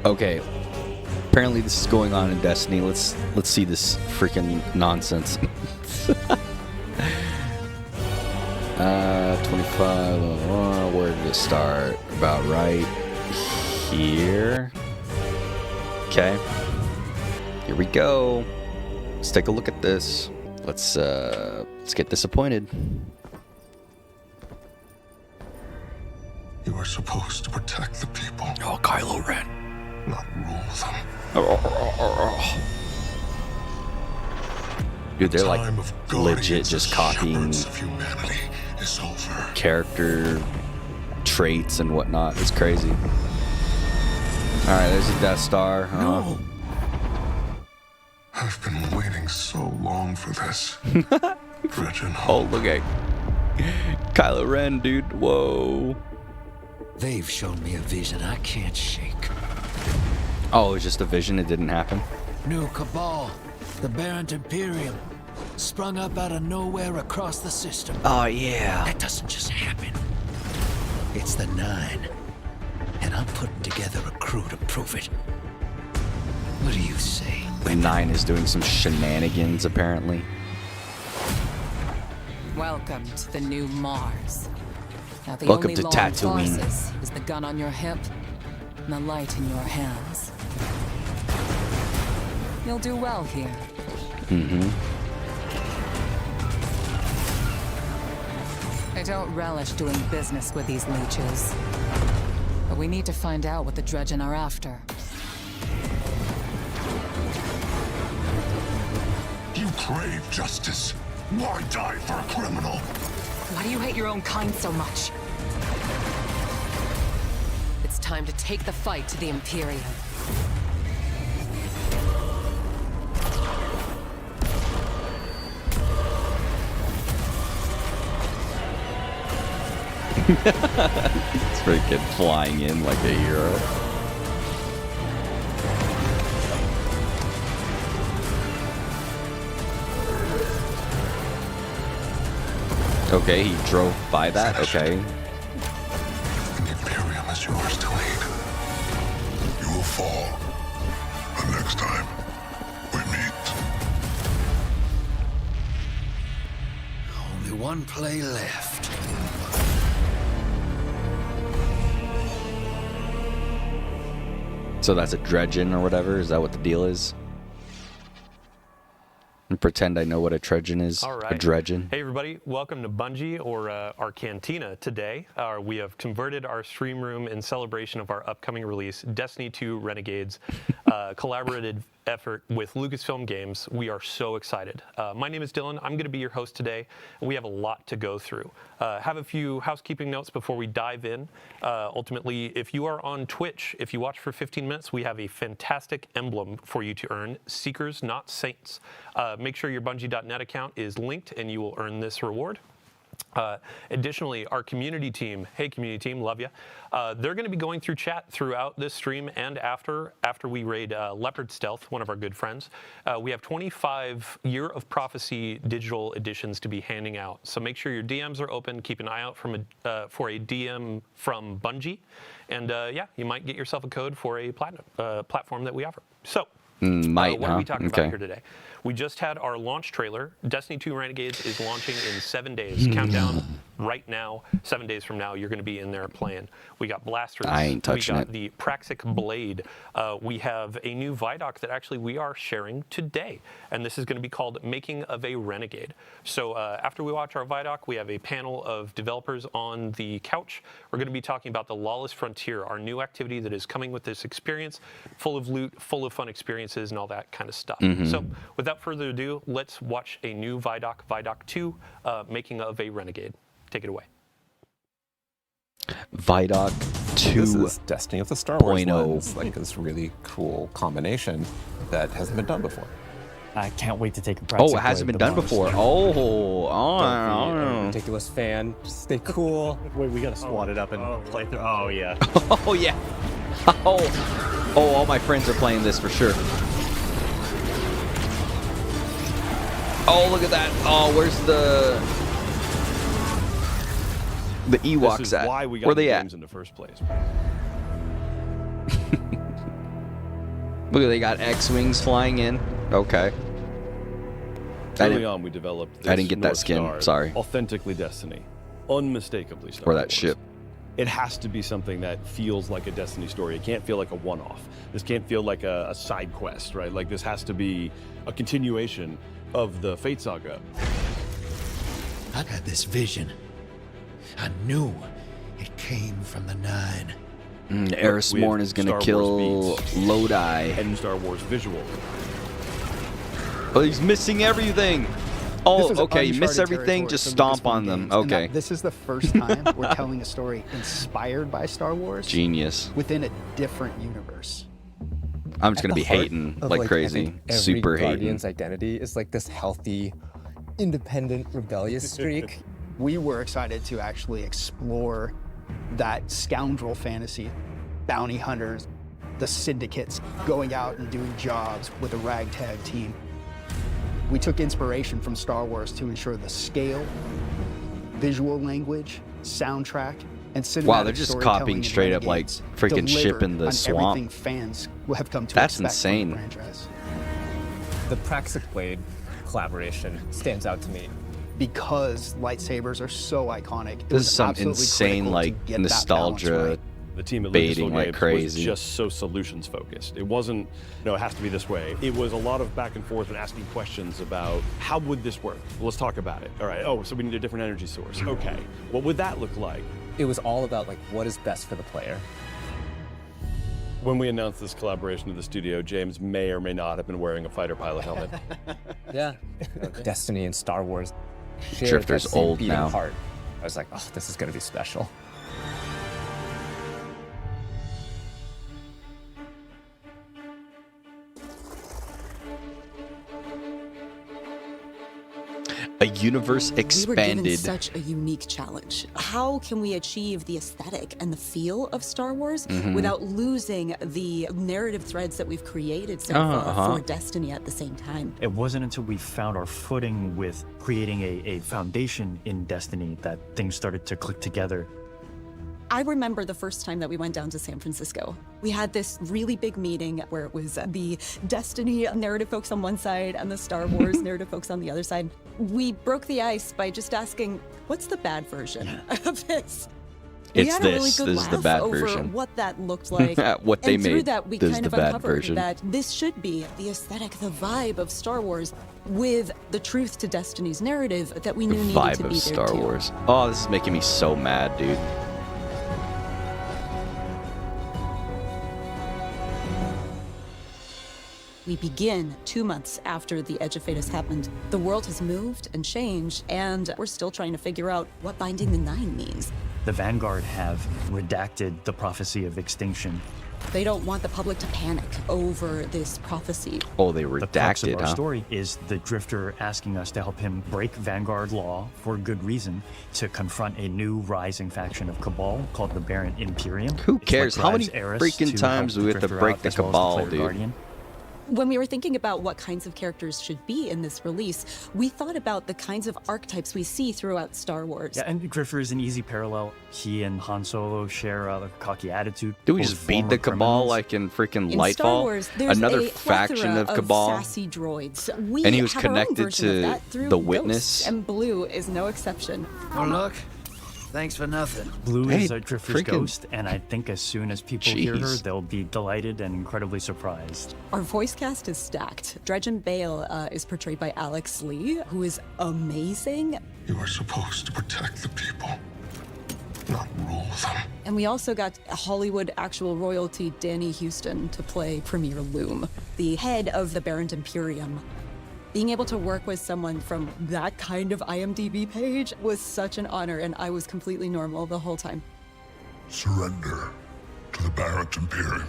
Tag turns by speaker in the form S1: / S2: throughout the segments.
S1: Okay. Apparently this is going on in Destiny. Let's see this freaking nonsense. 25. Where did it start? About right here. Okay. Here we go. Let's take a look at this. Let's get disappointed.
S2: You are supposed to protect the people.
S1: Oh, Kylo Ren.
S2: Not rule them.
S1: Dude, they're like
S2: Time of
S1: legit
S2: guardians
S1: just
S2: and
S1: copying
S2: shepherds of humanity is over.
S1: character traits and whatnot. It's crazy. Alright, there's a Death Star.
S2: No. I've been waiting so long for this. Dredgen.
S1: Oh, look at Kylo Ren, dude. Whoa.
S3: They've shown me a vision I can't shake.
S1: Oh, it was just a vision. It didn't happen.
S3: New Cabal, the Barrent Imperium, sprung up out of nowhere across the system.
S1: Oh, yeah.
S3: That doesn't just happen. It's the Nine, and I'm putting together a crew to prove it. What do you say?
S1: The Nine is doing some shenanigans, apparently.
S4: Welcome to the new Mars. Now, the
S1: Welcome
S4: only
S1: to
S4: law
S1: Tatooine.
S4: enforces is the gun on your hip and the light in your hands. You'll do well here. I don't relish doing business with these leeches. But we need to find out what the Dredgen are after.
S2: You crave justice. Why die for a criminal?
S5: Why do you hate your own kind so much? It's time to take the fight to the Imperium.
S1: It's freaking flying in like a hero. Okay, he drove by that. Okay.
S2: The Imperium is yours to lead. You will fall. The next time we meet.
S3: Only one play left.
S1: So that's a Dredgen or whatever? Is that what the deal is? And pretend I know what a Dredgen is.
S6: All right.
S1: A Dredgen.
S6: Hey everybody, welcome to Bungie, or our Cantina today. We have converted our stream room in celebration of our upcoming release, Destiny 2 Renegades, collaborative effort with Lucasfilm Games. We are so excited. My name is Dylan. I'm going to be your host today, and we have a lot to go through. Have a few housekeeping notes before we dive in. Ultimately, if you are on Twitch, if you watch for 15 minutes, we have a fantastic emblem for you to earn, Seekers Not Saints. Make sure your Bungie.net account is linked and you will earn this reward. Additionally, our community team, hey community team, love you. They're going to be going through chat throughout this stream and after we raid Leopard Stealth, one of our good friends. We have 25 Year of Prophecy digital editions to be handing out. So make sure your DMs are open. Keep an eye out for a DM from Bungie. And yeah, you might get yourself a code for a platinum platform that we offer. So what are we talking about here today? We just had our launch trailer. Destiny 2 Renegades is launching in 7 days. Countdown right now. 7 days from now, you're going to be in there playing. We got blasters.
S1: I ain't touching
S6: We got
S1: it.
S6: the Praxic Blade. We have a new Vidoc that actually we are sharing today. And this is going to be called Making of a Renegade. So after we watch our Vidoc, we have a panel of developers on the couch. We're going to be talking about the Lawless Frontier, our new activity that is coming with this experience, full of loot, full of fun experiences, and all that kind of stuff. So without further ado, let's watch a new Vidoc, Vidoc 2, Making of a Renegade. Take it away.
S1: Vidoc 2.
S7: This is Destiny of the Star Wars
S1: 0.0.
S7: lens, like this really cool combination that hasn't been done before.
S8: I can't wait to take a practice.
S1: Oh, it hasn't been done before.
S8: Don't be a ridiculous fan. Just stay cool.
S9: Wait, we gotta swat it up and play through. Oh yeah.
S1: Oh, yeah. Oh, all my friends are playing this for sure. Oh, look at that. Oh, where's the Ewoks
S9: This is
S1: at?
S9: why we got
S1: Where they
S9: the
S1: at?
S9: games in the first place.
S1: Look, they got X-wings flying in. Okay.
S10: Early on, we developed this
S1: I didn't get that
S10: North
S1: skin,
S10: Star,
S1: sorry.
S10: Authentically Destiny. Unmistakably Star
S1: Or that
S10: Wars.
S1: ship.
S10: It has to be something that feels like a Destiny story. It can't feel like a one-off. This can't feel like a side quest, right? Like, this has to be a continuation of the Fate Saga.
S3: I had this vision. I knew it came from the Nine.
S1: Eris
S10: With
S1: Morn is gonna
S10: Star
S1: kill
S10: Wars beats
S1: Lodi.
S10: and Star Wars visual.
S1: Oh, he's missing everything.
S11: This
S1: Oh,
S11: is
S1: okay, you miss
S11: uncharted
S1: everything,
S11: territory
S1: just
S11: for
S1: stomp
S11: Lucasfilm
S1: on them.
S11: Games, and
S1: Okay.
S11: this is the first time we're telling a story inspired by Star Wars
S1: Genius.
S11: within a different universe.
S1: I'm just
S8: At
S1: gonna
S8: the
S1: be
S8: heart
S1: hating
S8: of,
S1: like
S8: I
S1: crazy.
S8: think every
S1: Super hating.
S8: Guardian's identity is like this healthy, independent, rebellious streak.
S11: We were excited to actually explore that scoundrel fantasy, bounty hunters, the syndicates going out and doing jobs with a ragtag team. We took inspiration from Star Wars to ensure the scale, visual language, soundtrack, and cinematic
S1: Wow, they're just
S11: storytelling
S1: copying
S11: in
S1: straight up like
S11: Renegades
S1: freaking ship
S11: deliver
S1: in the
S11: on
S1: swamp.
S11: everything fans will have come to
S1: That's
S11: expect from the
S1: insane.
S11: franchise.
S8: The Praxic Blade collaboration stands out to me.
S11: Because lightsabers are so iconic. It
S1: This
S11: was
S1: is some
S11: absolutely
S1: insane
S11: critical to
S1: like
S11: get that balance
S1: nostalgia
S11: right.
S10: The team at
S1: baiting
S10: Lucasfilm
S1: like
S10: Games
S1: crazy.
S10: was just so solutions focused. It wasn't, it has to be this way. It was a lot of back and forth and asking questions about how would this work? Well, let's talk about it. All right. Oh, so we need a different energy source. Okay. What would that look like?
S8: It was all about like what is best for the player.
S10: When we announced this collaboration with the studio, James may or may not have been wearing a fighter pilot helmet.
S8: Yeah. Destiny and Star Wars shared
S1: Drifter's
S8: that same
S1: old
S8: beating
S1: now.
S8: heart. I was like, oh, this is gonna be special.
S1: A universe
S12: We were
S1: expanded.
S12: given such a unique challenge. How can we achieve the aesthetic and the feel of Star Wars without losing the narrative threads that we've created so far for Destiny at the same time?
S9: It wasn't until we found our footing with creating a foundation in Destiny that things started to click together.
S12: I remember the first time that we went down to San Francisco. We had this really big meeting where it was the Destiny narrative folks on one side and the Star Wars narrative folks on the other side. We broke the ice by just asking, what's the bad version of this? We
S1: It's
S12: had a really
S1: this.
S12: good
S1: This is the
S12: laugh
S1: bad
S12: over
S1: version.
S12: what that looked like.
S1: What they
S12: and through
S1: made.
S12: that, we
S1: This is
S12: kind
S1: the
S12: of
S1: bad
S12: uncovered
S1: version.
S12: that this should be the aesthetic, the vibe of Star Wars with the truth to Destiny's narrative that we
S1: The
S12: knew needed to
S1: vibe
S12: be
S1: of
S12: there
S1: Star
S12: too.
S1: Wars. Oh, this is making me so mad, dude.
S12: We begin 2 months after the Edge of Fate has happened. The world has moved and changed, and we're still trying to figure out what Binding the Nine means.
S9: The Vanguard have redacted the prophecy of extinction.
S12: They don't want the public to panic over this prophecy.
S1: Oh, they
S9: The crux of
S1: redacted,
S9: our
S1: huh?
S9: story is the Drifter asking us to help him break Vanguard law for good reason to confront a new rising faction of Cabal called the Baron Imperium.
S1: Who
S9: It's what
S1: cares? How many
S9: drives Eris
S1: freaking
S9: to
S1: times
S9: help
S1: do we have to
S9: Drifter
S1: break
S9: out,
S1: the
S9: as well as
S1: Cabal,
S9: Player
S1: dude?
S9: Guardian.
S12: When we were thinking about what kinds of characters should be in this release, we thought about the kinds of archetypes we see throughout Star Wars.
S9: Yeah, and Griffer is an easy parallel. He and Han Solo share a cocky attitude.
S1: Do we
S9: both
S1: just beat
S9: former
S1: the Cabal
S9: criminals.
S1: like in freaking
S12: In
S1: Lightfall?
S12: Star Wars, there's
S1: Another
S12: a
S1: faction
S12: plethora
S1: of Cabal.
S12: sassy droids. We
S1: And he was
S12: have our own
S1: connected
S12: version of
S1: to
S12: that through
S1: the
S12: Ghosts,
S1: Witness.
S12: and Blue is no exception.
S3: Oh, look. Thanks for nothing.
S9: Blue
S1: Hey,
S9: is a Drifter's
S1: freaking-
S9: ghost, and I think as soon as people hear her,
S1: Jeez.
S9: they'll be delighted and incredibly surprised.
S12: Our voice cast is stacked. Dredgen Bale is portrayed by Alex Lee, who is amazing.
S2: You are supposed to protect the people, not rule them.
S12: And we also got Hollywood actual royalty Danny Houston to play Premier Loom, the head of the Baron Imperium. Being able to work with someone from that kind of IMDb page was such an honor, and I was completely normal the whole time.
S2: Surrender to the Barrett Imperium.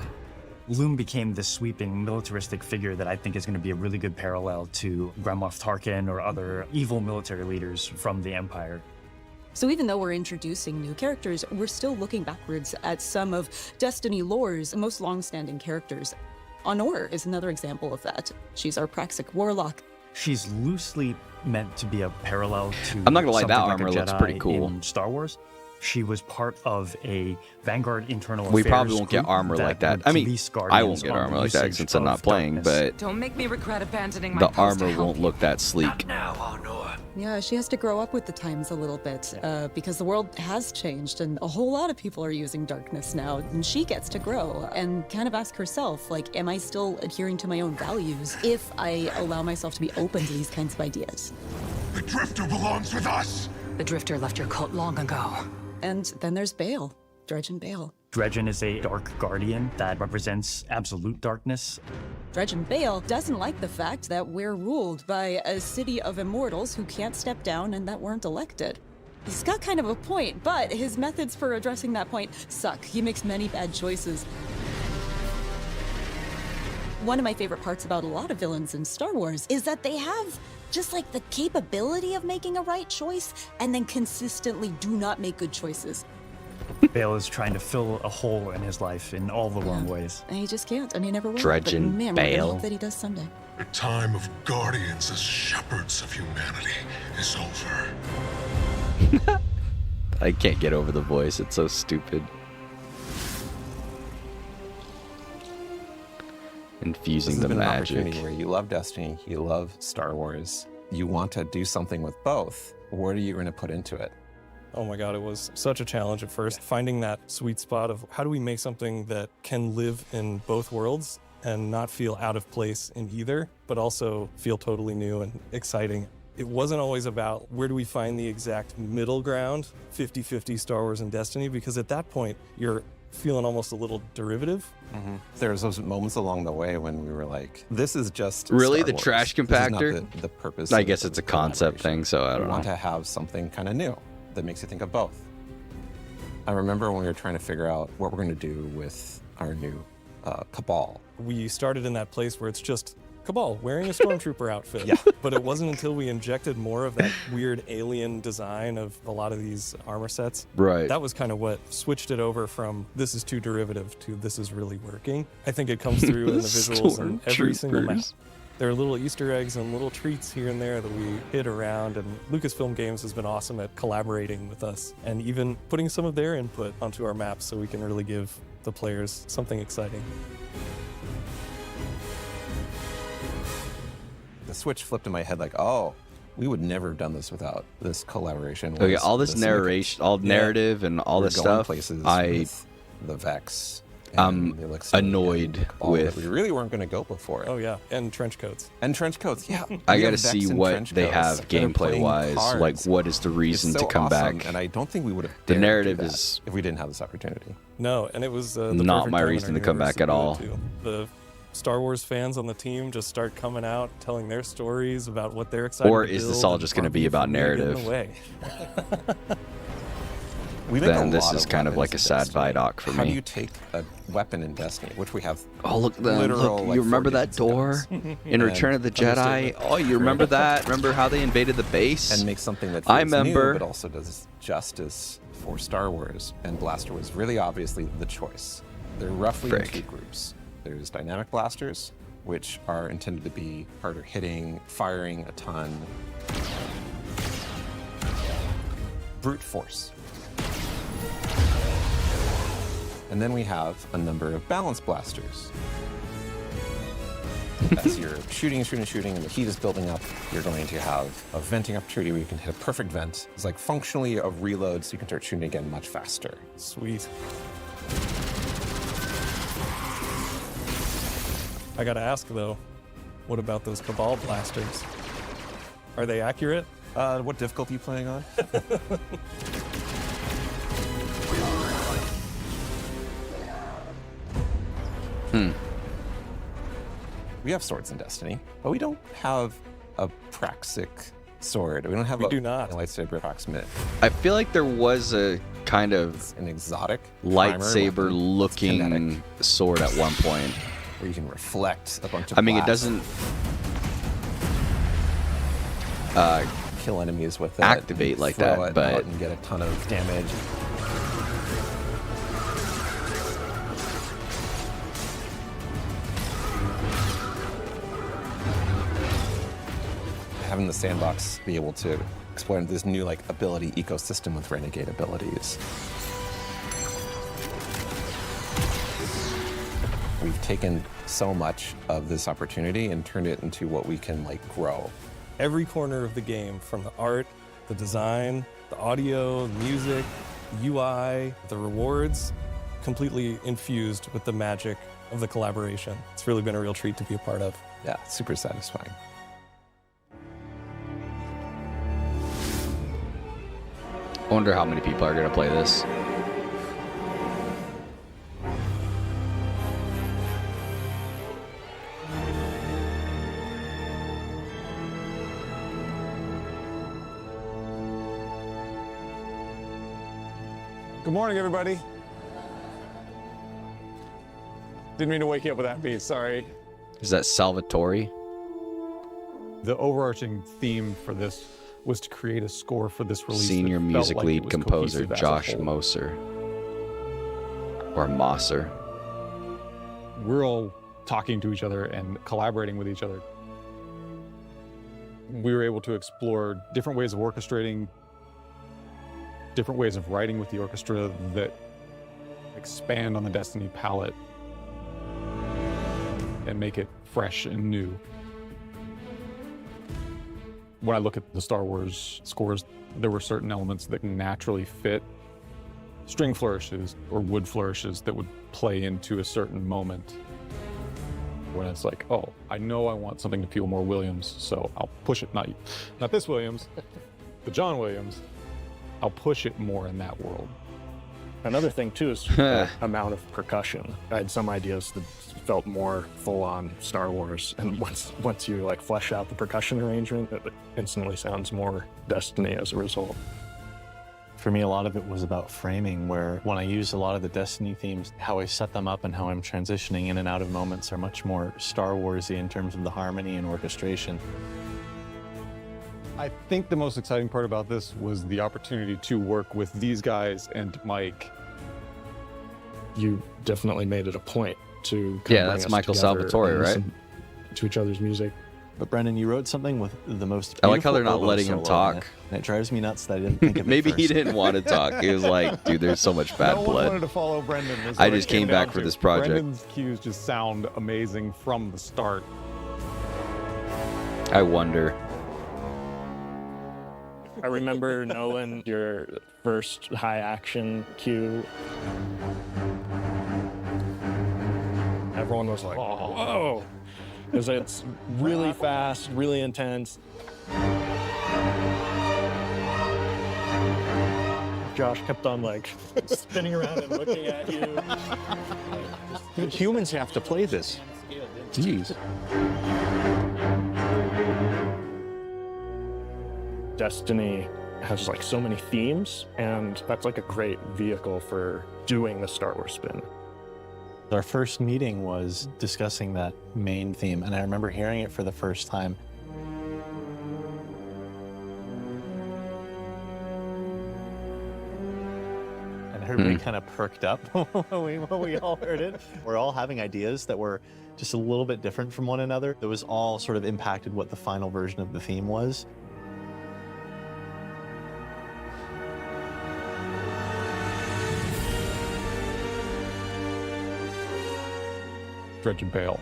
S9: Loom became this sweeping militaristic figure that I think is going to be a really good parallel to Grand Moff Tarkin or other evil military leaders from the Empire.
S12: So even though we're introducing new characters, we're still looking backwards at some of Destiny lore's most long-standing characters. Honor is another example of that. She's our Praxic warlock.
S9: She's loosely meant to be a parallel to
S1: I'm not gonna lie, that
S9: something like a
S1: armor looks
S9: Jedi
S1: pretty cool.
S9: in Star Wars. She was part of a Vanguard internal
S1: We
S9: affairs
S1: probably won't get
S9: group
S1: armor like that.
S9: would
S1: I mean,
S9: police
S1: I
S9: Guardians
S1: won't get
S9: on the
S1: armor like that
S9: usage
S1: since I'm
S9: of
S1: not playing,
S9: darkness.
S1: but
S5: Don't make me regret abandoning my
S1: the
S5: post to
S1: armor
S5: help
S1: won't
S5: you.
S1: look that sleek.
S12: Yeah, she has to grow up with the times a little bit because the world has changed and a whole lot of people are using darkness now. And she gets to grow and kind of ask herself, like, am I still adhering to my own values if I allow myself to be open to these kinds of ideas?
S2: The Drifter belongs with us!
S5: The Drifter left your cult long ago.
S12: And then there's Bale, Dredgen Bale.
S9: Dredgen is a dark guardian that represents absolute darkness.
S12: Dredgen Bale doesn't like the fact that we're ruled by a city of immortals who can't step down and that weren't elected. He's got kind of a point, but his methods for addressing that point suck. He makes many bad choices. One of my favorite parts about a lot of villains in Star Wars is that they have just like the capability of making a right choice and then consistently do not make good choices.
S9: Bale is trying to fill a hole in his life in all the wrong ways.
S12: And he just can't, and he never will.
S1: Dredgen
S12: but man, we really
S1: Bale.
S12: hope that he does someday.
S2: The time of guardians as shepherds of humanity is over.
S1: I can't get over the voice. It's so stupid. Infusing
S7: This has
S1: the
S7: been an
S1: magic.
S7: opportunity where you love Destiny, you love Star Wars, you want to do something with both. What are you going to put into it?
S13: Oh my God, it was such a challenge at first, finding that sweet spot of how do we make something that can live in both worlds and not feel out of place in either, but also feel totally new and exciting. It wasn't always about where do we find the exact middle ground, 50-50 Star Wars and Destiny, because at that point, you're feeling almost a little derivative.
S7: There's those moments along the way when we were like, this is just
S1: Really?
S7: Star
S1: The
S7: Wars.
S1: trash
S7: This is not
S1: compactor?
S7: the purpose.
S1: I
S7: of
S1: guess
S7: the
S1: it's a concept
S7: collaboration.
S1: thing, so I
S7: We
S1: don't
S7: want
S1: know.
S7: to have something kind of new that makes you think of both. I remember when we were trying to figure out what we're going to do with our new Cabal.
S13: We started in that place where it's just Cabal wearing a stormtrooper outfit.
S7: Yeah.
S13: But it wasn't until we injected more of that weird alien design of a lot of these armor sets.
S1: Right.
S13: That was kind of what switched it over from this is too derivative to this is really working. I think it comes through in the visuals in every single map.
S1: Stormtroopers.
S13: There are little Easter eggs and little treats here and there that we hit around, and Lucasfilm Games has been awesome at collaborating with us and even putting some of their input onto our maps so we can really give the players something exciting.
S7: The switch flipped in my head like, oh, we would never have done this without this collaboration.
S1: Okay,
S7: with
S1: all this
S7: the Syndicates.
S1: narration, all narrative, and all
S7: We're
S1: this
S7: going
S1: stuff.
S7: places
S1: I
S7: with the Vex.
S1: I'm
S7: the Elixir
S1: annoyed
S7: and Cabal
S1: with.
S7: that we really weren't going to go before.
S13: Oh yeah, and trench coats.
S7: And trench coats, yeah.
S1: I
S7: We
S1: got to
S7: have Vex
S1: see
S7: and
S1: what
S7: trench
S1: they
S7: coats
S1: have
S7: that are
S1: gameplay
S7: playing
S1: wise.
S7: cards.
S1: Like, what is the reason
S7: It's
S1: to
S7: so
S1: come
S7: awesome,
S1: back?
S7: And I don't think we would have
S1: The
S7: dared
S1: narrative
S7: to do that
S1: is
S7: if we didn't have this opportunity.
S13: No, and it was the
S1: not
S13: perfect
S1: my
S13: time in
S1: reason
S13: our
S1: to come
S13: universe
S1: back at
S13: do it,
S1: all.
S13: too. The Star Wars fans on the team just start coming out, telling their stories about what they're excited
S1: Or
S13: to
S1: is this
S13: build,
S1: all
S13: and
S1: just going to
S13: far
S1: be about
S13: from me to get in
S1: narrative?
S13: the way.
S7: We make a
S1: Then this
S7: lot
S1: is
S7: of
S1: kind of like a
S7: weapons in
S1: sad
S7: Destiny.
S1: Vidoc for
S7: How do
S1: me.
S7: you take a weapon in Destiny, which we have
S1: Oh, look,
S7: literal,
S1: look,
S7: like,
S1: you remember
S7: 4
S1: that
S7: different
S1: door
S7: guns.
S1: in Return of the Jedi?
S13: Understatement.
S1: Oh, you remember that? Remember how they invaded the base?
S7: And make something that
S1: I
S7: feels new,
S1: remember.
S7: but also does justice for Star Wars. And Blaster was really obviously the choice. They're roughly in
S1: Frick.
S7: 2 groups. There's dynamic blasters, which are intended to be harder hitting, firing a ton. Brute force. And then we have a number of balance blasters. As you're shooting, and the heat is building up, you're going to have a venting opportunity where you can hit a perfect vent. It's like functionally a reload, so you can start shooting again much faster.
S13: Sweet. I gotta ask though, what about those Cabal blasters? Are they accurate?
S7: What difficulty are you playing on? We have swords in Destiny, but we don't have a Praxic sword. We don't have
S13: We
S7: a
S13: do not.
S7: lightsaber approximate.
S1: I feel like there was a kind of
S7: An exotic primer
S1: lightsaber
S7: weapon. It's
S1: looking
S7: kinetic,
S1: sword at one point.
S7: where you can reflect a bunch of
S1: I mean, it
S7: blasts,
S1: doesn't
S7: kill enemies with it,
S1: activate like
S7: throw
S1: that,
S7: it
S1: but-
S7: out and get a ton of damage. Having the sandbox be able to exploring this new like ability ecosystem with renegade abilities. We've taken so much of this opportunity and turned it into what we can like grow.
S13: Every corner of the game, from the art, the design, the audio, the music, the UI, the rewards, completely infused with the magic of the collaboration. It's really been a real treat to be a part of.
S7: Yeah, super satisfying.
S1: I wonder how many people are going to play this.
S14: Good morning, everybody. Didn't mean to wake you up with that beat, sorry.
S1: Is that Salvatore?
S14: The overarching theme for this was to create a score for this release.
S1: Senior
S14: that felt
S1: music
S14: like
S1: lead
S14: it was
S1: composer
S14: cohesive as a
S1: Josh
S14: whole.
S1: Moser. Or Mosser.
S14: We're all talking to each other and collaborating with each other. We were able to explore different ways of orchestrating, different ways of writing with the orchestra that expand on the Destiny palette and make it fresh and new. When I look at the Star Wars scores, there were certain elements that naturally fit string flourishes or wood flourishes that would play into a certain moment. When it's like, oh, I know I want something to feel more Williams, so I'll push it, not this Williams, the John Williams. I'll push it more in that world.
S15: Another thing too is the amount of percussion. I had some ideas that felt more full-on Star Wars, and once you like flesh out the percussion arrangement, it instantly sounds more Destiny as a result.
S16: For me, a lot of it was about framing, where when I use a lot of the Destiny themes, how I set them up and how I'm transitioning in and out of moments are much more Star Wars-y in terms of the harmony and orchestration.
S14: I think the most exciting part about this was the opportunity to work with these guys and Mike.
S15: You definitely made it a point to
S1: Yeah, that's Michael Salvatore, right?
S15: To each other's music.
S16: But Brendan, you wrote something with the most
S1: I like how they're
S16: beautiful
S1: not letting him
S16: oboe
S1: talk.
S16: solo in it, and it drives me nuts that I didn't think of it
S1: Maybe he
S16: first.
S1: didn't want to talk. He was like, dude, there's so much bad
S14: No one
S1: blood.
S14: wanted to follow Brendan. is
S1: I
S14: what it
S1: just came
S14: down
S1: back for
S14: to.
S1: this project.
S14: Brendan's cues just sound amazing from the start.
S1: I wonder.
S15: I remember, Nolan, your first high action cue. Everyone was like, whoa. Because it's really fast, really intense. Josh kept on like spinning around and looking at you.
S10: Humans have to play this. Jeez.
S15: Destiny has like so many themes, and that's like a great vehicle for doing the Star Wars spin.
S16: Our first meeting was discussing that main theme, and I remember hearing it for the first time. And everybody kind of perked up when we all heard it. We're all having ideas that were just a little bit different from one another. That was all sort of impacted what the final version of the theme was.
S14: Dredge and Bale.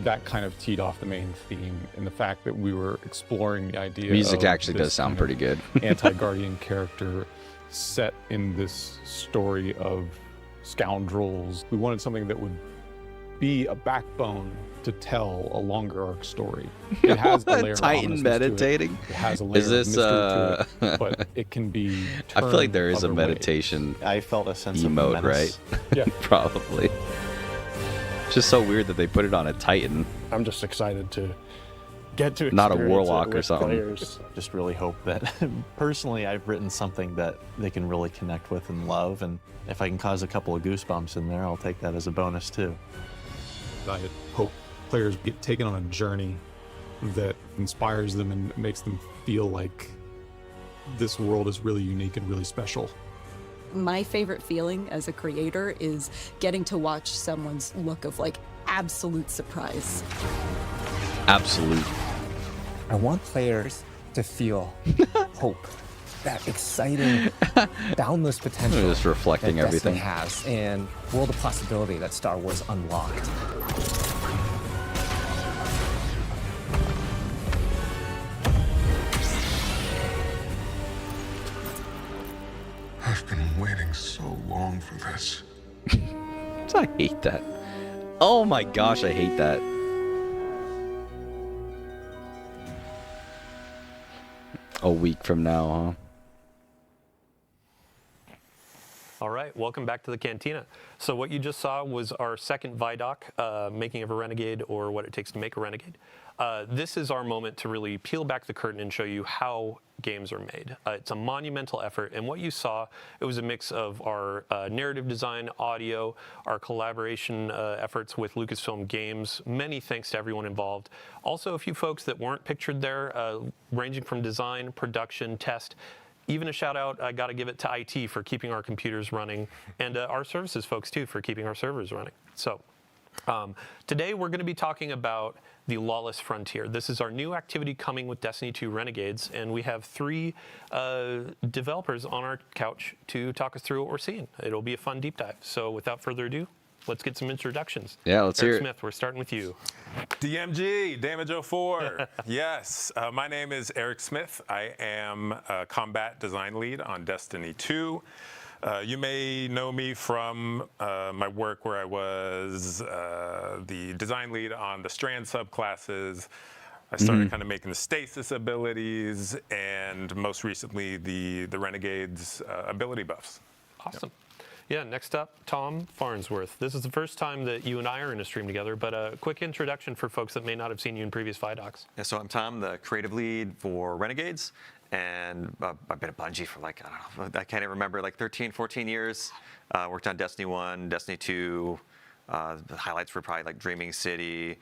S14: That kind of teed off the main theme, and the fact that we were exploring the idea
S1: Music
S14: of
S1: actually
S14: this
S1: does sound
S14: kind
S1: pretty
S14: of
S1: good.
S14: anti-Guardian character set in this story of scoundrels. We wanted something that would be a backbone to tell a longer arc story. It has a layer of
S1: Titan
S14: ominousness to it.
S1: meditating?
S14: It has a layer
S1: Is this,
S14: of mystery to it, but it can be
S1: I feel like there is a
S14: turned other ways.
S1: meditation
S16: I felt a sense of
S1: emote,
S16: menace.
S1: right?
S14: Yeah.
S1: Probably. It's just so weird that they put it on a Titan.
S15: I'm just excited to get to
S1: Not a
S15: experience
S1: warlock
S15: it
S1: or
S15: with
S1: something.
S15: players.
S16: Just really hope that, personally, I've written something that they can really connect with and love, and if I can cause a couple of goosebumps in there, I'll take that as a bonus too.
S14: I hope players get taken on a journey that inspires them and makes them feel like this world is really unique and really special.
S12: My favorite feeling as a creator is getting to watch someone's look of like absolute surprise.
S1: Absolute.
S3: I want players
S7: to feel hope, that exciting, boundless potential
S1: Just reflecting
S7: that Destiny
S1: everything.
S7: has, and world of possibility that Star Wars unlocked.
S2: I've been waiting so long for this.
S1: I hate that. Oh my gosh, I hate that. A week from now, huh?
S6: All right, welcome back to the Cantina. So what you just saw was our second Vidoc, making of a Renegade, or what it takes to make a Renegade. This is our moment to really peel back the curtain and show you how games are made. It's a monumental effort, and what you saw, it was a mix of our narrative design, audio, our collaboration efforts with Lucasfilm Games. Many thanks to everyone involved. Also, a few folks that weren't pictured there, ranging from design, production, test. Even a shout out, I got to give it to IT for keeping our computers running, and our services folks too for keeping our servers running. So today we're going to be talking about the Lawless Frontier. This is our new activity coming with Destiny 2 Renegades, and we have 3 developers on our couch to talk us through what we're seeing. It'll be a fun deep dive. So without further ado, let's get some introductions.
S1: Yeah, let's hear it.
S6: Smith, we're starting with you.
S17: DMG, Damage 04. Yes, my name is Eric Smith. I am a combat design lead on Destiny 2. You may know me from my work where I was the design lead on the Strand subclasses. I started kind of making the stasis abilities, and most recently the Renegades ability buffs.
S6: Awesome. Yeah, next up, Tom Farnsworth. This is the first time that you and I are in a stream together, but a quick introduction for folks that may not have seen you in previous Vidocs.
S18: Yeah, so I'm Tom, the creative lead for Renegades, and I've been at Bungie for like, I don't know, I can't even remember, like 13, 14 years. Worked on Destiny 1, Destiny 2. The highlights were probably like Dreaming City,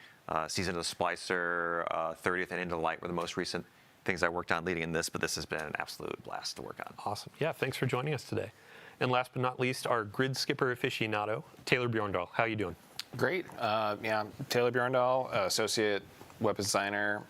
S18: Season of the Splicer, 30th and Into the Light were the most recent things I worked on leading in this, but this has been an absolute blast to work on.
S6: Awesome. Yeah, thanks for joining us today. And last but not least, our grid skipper aficionado, Taylor Bjorndal. How you doing?
S19: Great. Yeah, Taylor Bjorndal, associate weapons designer,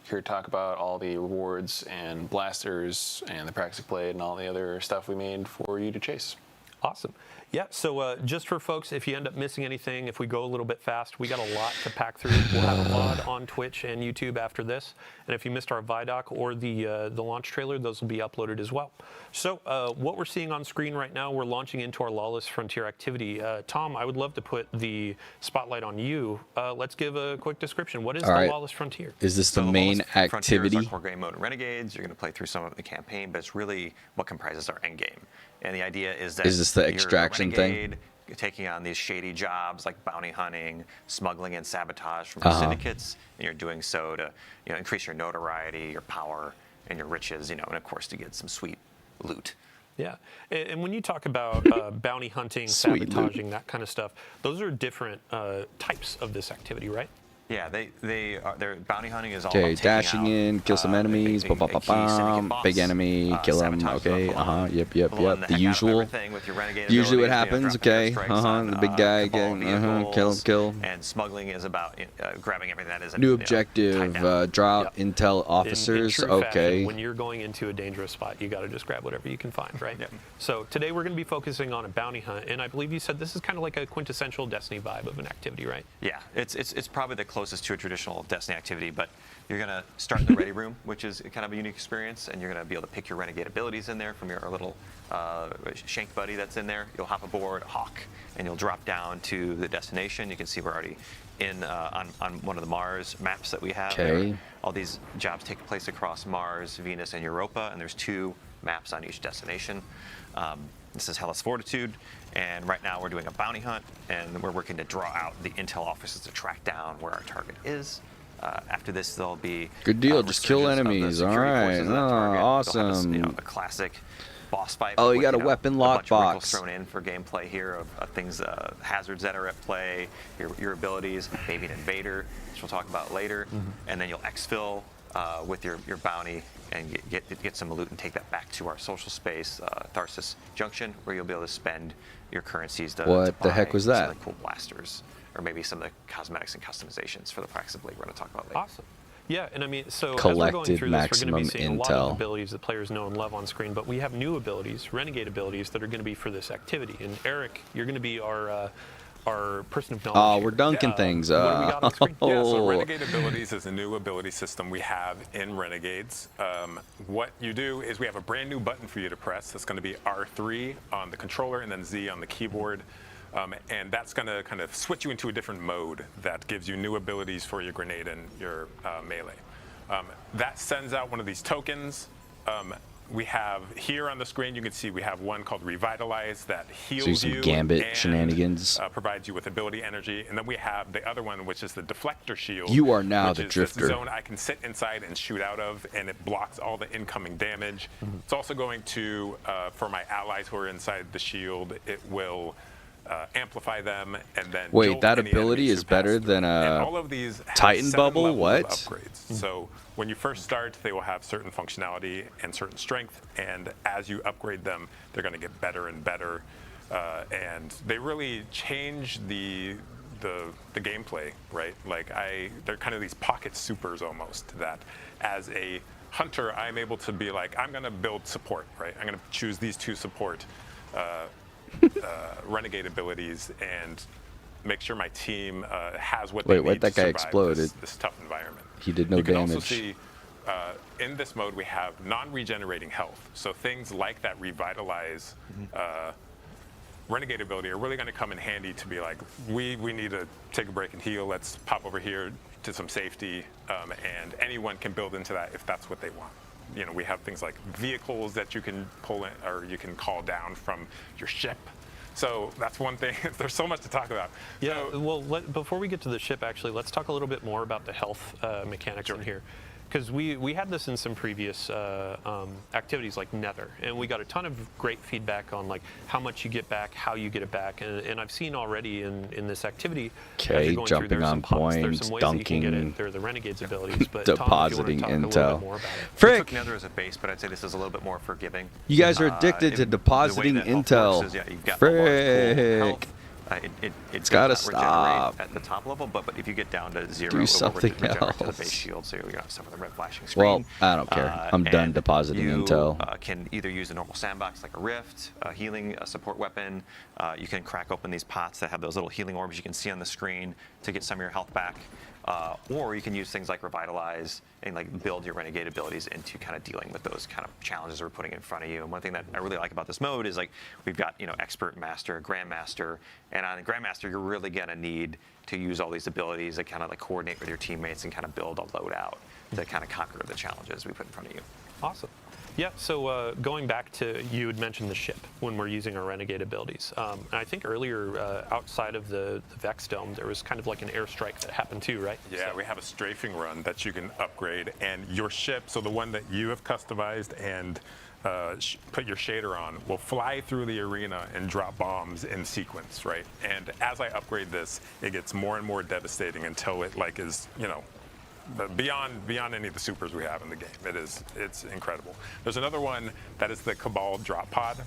S19: here to talk about all the rewards and blasters and the practice blade and all the other stuff we made for you to chase.
S6: Awesome. Yeah, so just for folks, if you end up missing anything, if we go a little bit fast, we got a lot to pack through. We'll have a VOD on Twitch and YouTube after this. And if you missed our Vidoc or the launch trailer, those will be uploaded as well. So what we're seeing on screen right now, we're launching into our Lawless Frontier activity. Tom, I would love to put the spotlight on you. Let's give a quick description. What is the Lawless Frontier?
S1: Is this the
S18: So
S1: main
S18: Lawless Frontier is
S1: activity?
S18: our core game mode in Renegades. You're going to play through some of the campaign, but it's really what comprises our end game. And the idea is that
S1: Is this the
S18: you're a
S1: extraction thing?
S18: renegade, you're taking on these shady jobs like bounty hunting, smuggling, and sabotage from your syndicates, and you're doing so to increase your notoriety, your power, and your riches, and of course to get some sweet loot.
S6: Yeah, and when you talk about bounty hunting, sabotaging, that kind of stuff, those are different types of this activity, right?
S18: Yeah, their bounty hunting is all
S1: Okay,
S18: about taking
S1: dashing
S18: out,
S1: in, kill some enemies,
S18: a key syndicate boss,
S1: big enemy, kill him,
S18: sabotage
S1: okay,
S18: the whole
S1: yep,
S18: pulling the
S1: the
S18: heck out of
S1: usual.
S18: everything with your renegade
S1: Usually what
S18: abilities,
S1: happens,
S18: dropping
S1: okay,
S18: airstrikes on,
S1: the big guy
S18: Cabal
S1: getting, kill.
S18: And smuggling is about grabbing everything that is
S1: New objective, draw intel officers,
S6: in true
S1: okay.
S6: fashion, when you're going into a dangerous spot, you got to just grab whatever you can find, right?
S18: Yep.
S6: So today we're going to be focusing on a bounty hunt, and I believe you said this is kind of like a quintessential Destiny vibe of an activity, right?
S18: Yeah, it's probably the closest to a traditional Destiny activity, but you're going to start in the ready room, which is kind of a unique experience, and you're going to be able to pick your renegade abilities in there from your little shank buddy that's in there. You'll hop aboard Hawk, and you'll drop down to the destination. You can see we're already in on one of the Mars maps that we have.
S1: Okay.
S18: All these jobs take place across Mars, Venus, and Europa, and there's 2 maps on each destination. This is Hellas Fortitude, and right now we're doing a bounty hunt, and we're working to draw out the intel officers to track down where our target is. After this, there'll be
S1: Good deal, just kill
S18: resurgence of the
S1: enemies,
S18: security
S1: alright,
S18: forces of that target. They'll have
S1: awesome.
S18: a classic boss fight.
S1: Oh, you
S18: with,
S1: got a weapon
S18: a bunch of wrinkles
S1: lockbox.
S18: thrown in for gameplay here of things, hazards that are at play, your abilities, maybe an invader, which we'll talk about later, and then you'll exfil with your bounty and get some loot and take that back to our social space, Tharsis Junction, where you'll be able to spend your currencies to
S1: What the
S18: buy
S1: heck was
S18: some
S1: that?
S18: of the cool blasters, or maybe some of the cosmetics and customizations for the practice blade we're going to talk about later.
S6: Awesome. Yeah, and I mean, so as we're going
S1: collected
S6: through this, we're going to be
S1: maximum
S6: seeing a lot of
S1: intel.
S6: abilities that players know and love on screen, but we have new abilities, Renegade abilities, that are going to be for this activity. And Eric, you're going to be our person of knowledge.
S1: Oh,
S6: here.
S1: we're dunking things.
S6: What do we got on screen?
S17: Yeah, so Renegade Abilities is a new ability system we have in Renegades. What you do is we have a brand new button for you to press. That's going to be R3 on the controller and then Z on the keyboard. And that's going to kind of switch you into a different mode that gives you new abilities for your grenade and your melee. That sends out one of these tokens. We have here on the screen, you can see we have one called Revitalize that heals
S1: some
S17: you
S1: Gambit
S17: and
S1: shenanigans.
S17: provides you with ability energy. And then we have the other one, which is the Deflector Shield.
S1: You are now
S17: which
S1: the
S17: is
S1: drifter.
S17: This zone I can sit inside and shoot out of, and it blocks all the incoming damage. It's also going to, for my allies who are inside the shield, it will amplify them and then
S1: Wait,
S17: jolt
S1: that
S17: any
S1: ability
S17: enemies
S1: is
S17: who pass
S1: better
S17: through.
S1: than
S17: And
S1: a
S17: all of these have
S1: Titan
S17: 7
S1: bubble?
S17: levels
S1: What?
S17: of upgrades. So when you first start, they will have certain functionality and certain strength, and as you upgrade them, they're going to get better and better. And they really change the gameplay, right? Like they're kind of these pocket supers almost. That as a hunter, I'm able to be like, I'm going to build support, right? I'm going to choose these 2 support Renegade abilities and make sure my team has what they
S1: Wait,
S17: need
S1: that
S17: to
S1: guy
S17: survive
S1: exploded.
S17: this tough environment.
S1: He did no
S17: you can
S1: damage.
S17: also see in this mode we have non-regenerating health. So things like that Revitalize Renegade ability are really going to come in handy to be like, we need to take a break and heal. Let's pop over here to some safety, and anyone can build into that if that's what they want. You know, we have things like vehicles that you can pull in or you can call down from your ship. So that's one thing. There's so much to talk about.
S6: Yeah, well, before we get to the ship, actually, let's talk a little bit more about the health mechanics in here. Because we had this in some previous activities like Nether, and we got a ton of great feedback on like how much you get back, how you get it back, and I've seen already in this activity.
S1: Okay, jumping on points,
S6: there's some ways that you can get
S1: dunking,
S6: it. There are the Renegades abilities, but
S1: depositing
S6: Tom, if you want to talk a little
S1: intel.
S6: bit more about it.
S18: We
S1: Frick!
S18: took Nether as a base, but I'd say this is a little bit more forgiving.
S1: You guys are addicted to depositing
S18: the way that health
S1: intel.
S18: works is, yeah, you've got a large pool of health.
S1: Frick!
S18: It's
S1: gotta
S18: does not regenerate
S1: stop.
S18: at the top level, but if you get down to 0,
S1: Do
S18: it will
S1: something
S18: regenerate to the
S1: else.
S18: base shield, so you got some of the red flashing screen.
S1: Well, I don't care. I'm done
S18: and
S1: depositing
S18: you,
S1: intel.
S18: Can either use a normal sandbox like a rift, a healing, a support weapon. You can crack open these pots that have those little healing orbs you can see on the screen to get some of your health back. Or you can use things like Revitalize and like build your Renegade abilities into kind of dealing with those kind of challenges we're putting in front of you. And one thing that I really like about this mode is like we've got, you know, Expert, Master, Grandmaster, and on Grandmaster you're really gonna need to use all these abilities that kind of like coordinate with your teammates and kind of build a loadout to kind of conquer the challenges we put in front of you.
S6: Awesome. Yeah, so going back to, you had mentioned the ship when we're using our Renegade abilities. And I think earlier, outside of the Vex Dome, there was kind of like an airstrike that happened too, right?
S17: Yeah, we have a strafing run that you can upgrade, and your ship, so the one that you have customized and put your shader on, will fly through the arena and drop bombs in sequence, right? And as I upgrade this, it gets more and more devastating until it like is, you know, beyond any of the supers we have in the game. It's incredible. There's another one that is the Cabal drop pod,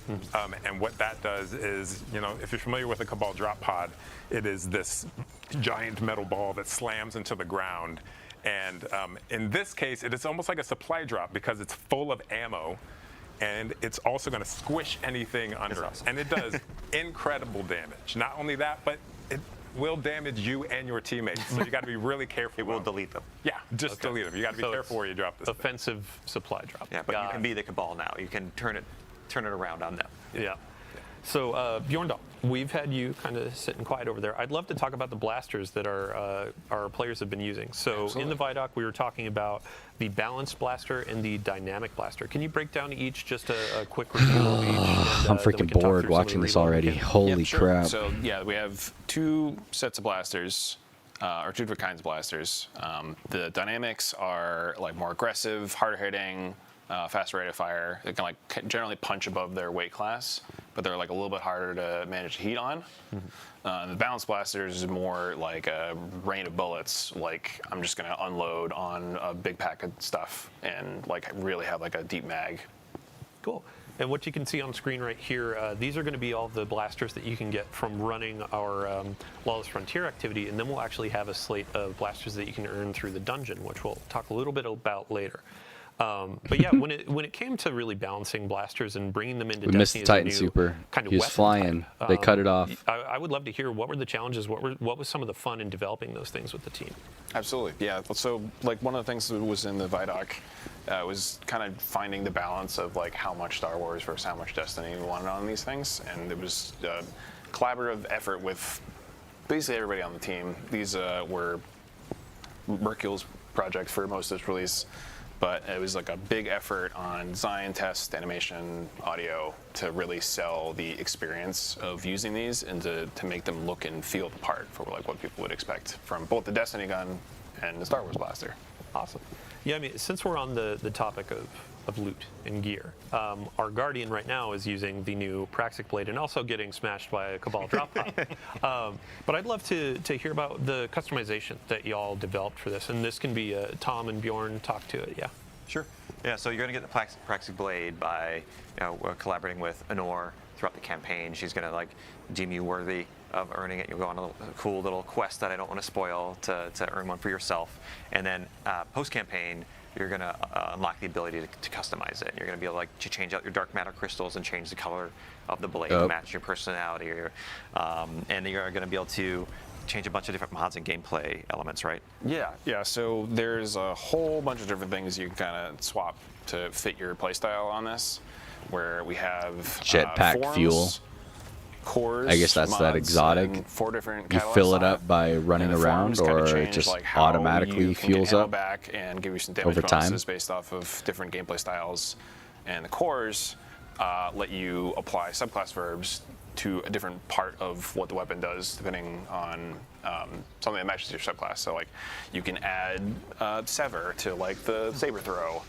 S17: and what that does is, you know, if you're familiar with a Cabal drop pod, it is this giant metal ball that slams into the ground, and in this case, it is almost like a supply drop because it's full of ammo, and it's also going to squish anything under it, and it does incredible damage. Not only that, but it will damage you and your teammates, so you got to be really careful.
S18: It will delete them.
S17: Yeah, just delete them. You got to be careful where you drop this.
S6: Offensive supply drop.
S18: Yeah, but you can be the Cabal now. You can turn it around on them.
S6: Yeah. So Bjorndal, we've had you kind of sitting quiet over there. I'd love to talk about the blasters that our players have been using. So in the Vidoc, we were talking about the balanced blaster and the dynamic blaster. Can you break down each, just a quick review of each? And,
S1: I'm freaking bored watching this already. Holy crap.
S19: So yeah, we have 2 sets of blasters, or 2 different kinds of blasters. The dynamics are like more aggressive, harder hitting, faster rate of fire. They can like generally punch above their weight class, but they're like a little bit harder to manage heat on. The balanced blasters is more like a rain of bullets. Like I'm just gonna unload on a big pack of stuff and like really have like a deep mag.
S6: Cool. And what you can see on screen right here, these are going to be all the blasters that you can get from running our Lawless Frontier activity, and then we'll actually have a slate of blasters that you can earn through the dungeon, which we'll talk a little bit about later. But yeah, when it came to really balancing blasters and bringing them into
S1: We missed the
S6: Destiny
S1: Titan
S6: as a new
S1: Super.
S6: kind of
S1: He was
S6: weapon
S1: flying.
S6: type,
S1: They cut it off.
S6: I would love to hear what were the challenges, what was some of the fun in developing those things with the team.
S19: Absolutely, yeah. So like one of the things that was in the Vidoc was kind of finding the balance of like how much Star Wars versus how much Destiny we wanted on these things, and it was a collaborative effort with basically everybody on the team. These were Mercule's project for most of this release, but it was like a big effort on design, test, animation, audio to really sell the experience of using these and to make them look and feel the part for like what people would expect from both the Destiny gun and the Star Wars blaster.
S6: Awesome. Yeah, I mean, since we're on the topic of loot and gear, our Guardian right now is using the new Praxic Blade and also getting smashed by a Cabal drop pod. But I'd love to hear about the customization that y'all developed for this. And this can be Tom and Bjorn talk to it, yeah.
S18: Sure. Yeah, so you're going to get the Praxic Blade by collaborating with Honor throughout the campaign. She's going to like deem you worthy of earning it. You'll go on a cool little quest that I don't want to spoil to earn one for yourself. And then post-campaign, you're going to unlock the ability to customize it. You're going to be able to change out your dark matter crystals and change the color of the blade to match your personality. And you're going to be able to change a bunch of different mods and gameplay elements, right?
S19: Yeah. So there's a whole bunch of different things you can kind of swap to fit your playstyle on this, where we have
S1: jetpack
S19: forms,
S1: fuel.
S19: Cores,
S1: I guess that's
S19: mods,
S1: that exotic.
S19: and 4 different
S1: You
S19: catalysts
S1: fill it
S19: on
S1: up by running
S19: and the
S1: around,
S19: forms kinda
S1: or it
S19: change,
S1: just
S19: like, how
S1: automatically
S19: you can
S1: fuels
S19: get ammo
S1: up
S19: back and give you some damage
S1: over time.
S19: bonuses based off of different gameplay styles. And the cores let you apply subclass verbs to a different part of what the weapon does, depending on something that matches your subclass. So like you can add sever to like the saber throw,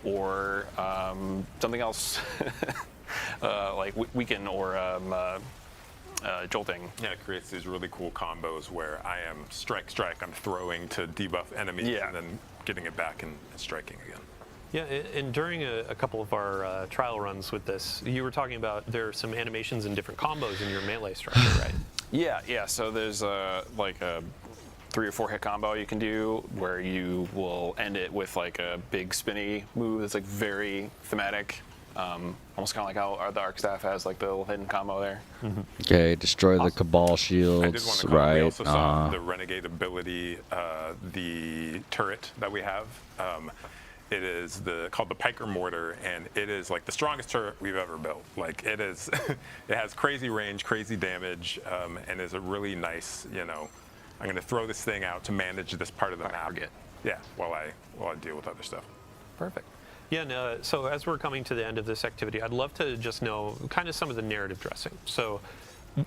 S19: or something else like weaken or jolting.
S17: Yeah, it creates these really cool combos where I am strike, I'm throwing to debuff enemies and then getting it back and striking again.
S6: Yeah, and during a couple of our trial runs with this, you were talking about there are some animations and different combos in your melee structure, right?
S19: Yeah. So there's like a 3 or 4 hit combo you can do where you will end it with like a big spinny move that's like very thematic. Almost kind of like how the Arc Staff has like the little hidden combo there.
S1: Okay, destroy the Cabal shields,
S17: I did want to comment,
S1: right?
S17: we also saw the Renegade ability, the turret that we have. It is called the Piker Mortar, and it is like the strongest turret we've ever built. Like it is, it has crazy range, crazy damage, and is a really nice, I'm going to throw this thing out to manage this part of the map. Yeah, while I deal with other stuff.
S6: Perfect. Yeah, and, so as we're coming to the end of this activity, I'd love to just know kind of some of the narrative dressing. So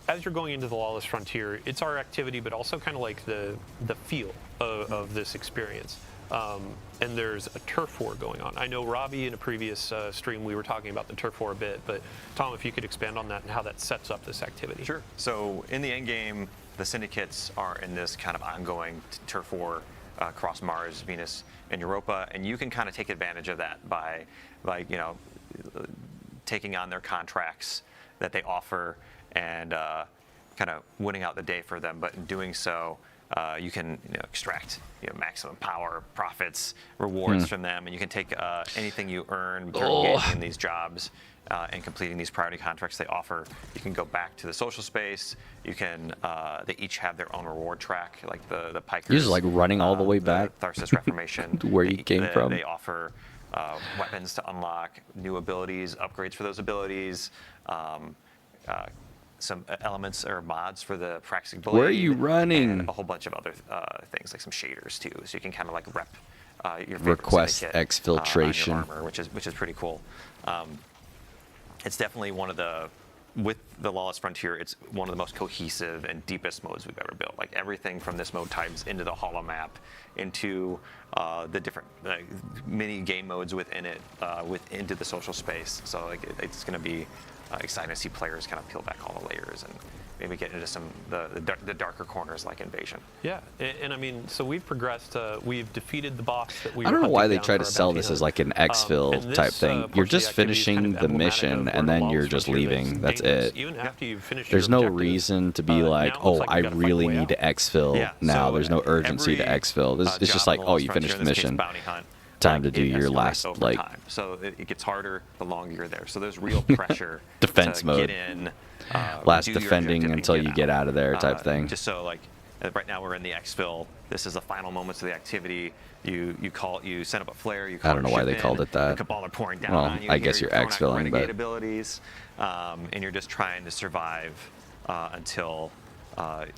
S6: as you're going into the Lawless Frontier, it's our activity, but also kind of like the feel of this experience. And there's a turf war going on. I know, Robbie, in a previous stream, we were talking about the turf war a bit, but Tom, if you could expand on that and how that sets up this activity.
S18: Sure. So in the end game, the syndicates are in this kind of ongoing turf war across Mars, Venus, and Europa, and you can kind of take advantage of that by taking on their contracts that they offer and kind of winning out the day for them. But in doing so, you can extract maximum power, profits, rewards from them, and you can take anything you earn during engaging in these jobs and completing these priority contracts they offer. You can go back to the social space. You can they each have their own reward track, like the Pikers.
S1: You're just like running all the way back.
S18: Tharsis Reformation.
S1: To where you came from.
S18: They offer weapons to unlock, new abilities, upgrades for those abilities. Some elements or mods for the Praxic Blade.
S1: Where are you running?
S18: And a whole bunch of other things, like some shaders too, so you can kind of like rep your favorite
S1: Request
S18: syndicate,
S1: exfiltration.
S18: on your armor, which is pretty cool. It's definitely one of with the Lawless Frontier, it's one of the most cohesive and deepest modes we've ever built. Like everything from this mode ties into the holo map, into the different mini game modes within it, into the social space. So like it's going to be exciting to see players kind of peel back all the layers and maybe get into some the darker corners like Invasion.
S6: Yeah, and I mean, so we've progressed. We've defeated the boss that we.
S1: I don't know why they try to
S6: to
S1: sell this as like an exfil type thing. You're just finishing the mission and then you're just leaving. That's it.
S6: Even after you've finished
S1: There's
S6: your
S1: no
S6: objective,
S1: reason to be like, oh, I really need to exfil now. There's no urgency to exfil. It's just like, oh, you finished the mission. Time to do your last like
S18: time. So it gets harder the longer you're there. So there's real pressure
S1: defense
S18: to
S1: mode.
S18: Get in,
S1: last defending until you get out of there type thing.
S18: Just so like right now we're in the exfil. This is the final moments of the activity. You send up a flare. You call
S1: I don't know why they called it that.
S18: The Cabal are pouring down
S1: well,
S18: on you.
S1: I guess you're exfilling,
S18: renegade
S1: but
S18: abilities, and you're just trying to survive until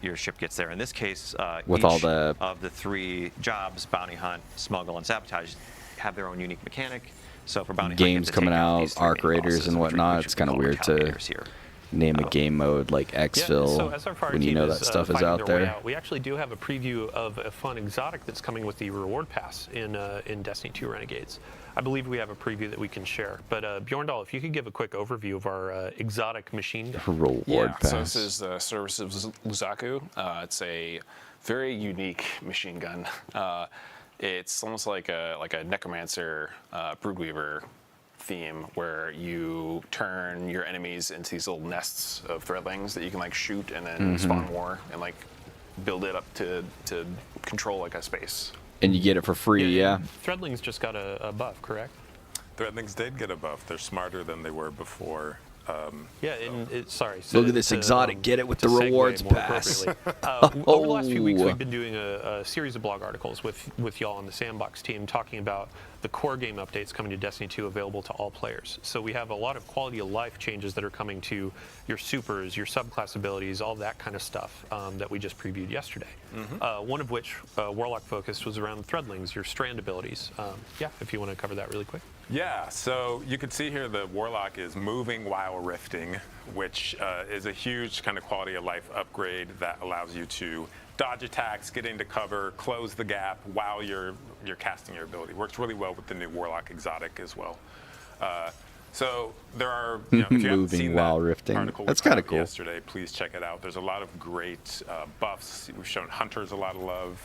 S18: your ship gets there. In this case,
S1: with
S18: each
S1: all the
S18: of the 3 jobs, bounty hunt, smuggle, and sabotage, have their own unique mechanic. So for bounty
S1: games
S18: hunt,
S1: coming out, arc raiders and whatnot, it's kind of weird to name a game mode like exfil
S6: so as our fire
S1: when you
S6: team
S1: know
S6: is,
S1: that stuff is
S6: fighting
S1: out
S6: their way
S1: there.
S6: out, we actually do have a preview of a fun exotic that's coming with the reward pass in Destiny 2 Renegades. I believe we have a preview that we can share. But Bjorndal, if you could give a quick overview of our exotic machine gun.
S1: Reward pass.
S19: So this is the Service of Luzaku. It's a very unique machine gun. It's almost like a necromancer, broodweaver theme, where you turn your enemies into these little nests of threadlings that you can like shoot and then spawn more and like build it up to control like a space.
S1: And you get it for free, yeah.
S6: Threadlings just got a buff, correct?
S17: Threadlings did get a buff. They're smarter than they were before.
S6: Yeah, and sorry.
S1: Look at this exotic. Get it with the rewards pass.
S6: Over the last few weeks, we've been doing a series of blog articles with y'all on the Sandbox team talking about the core game updates coming to Destiny 2 available to all players. So we have a lot of quality of life changes that are coming to your supers, your subclass abilities, all that kind of stuff that we just previewed yesterday. One of which, Warlock focused, was around Threadlings, your strand abilities. Yeah, if you want to cover that really quick.
S17: Yeah, so you can see here the Warlock is moving while rifting, which is a huge kind of quality of life upgrade that allows you to dodge attacks, get into cover, close the gap while you're casting your ability. Works really well with the new Warlock exotic as well. So there are, if you haven't seen
S1: while
S17: that
S1: rifting.
S17: article
S1: That's
S17: we put
S1: kind of
S17: out
S1: cool.
S17: yesterday, please check it out. There's a lot of great buffs. We've shown hunters a lot of love.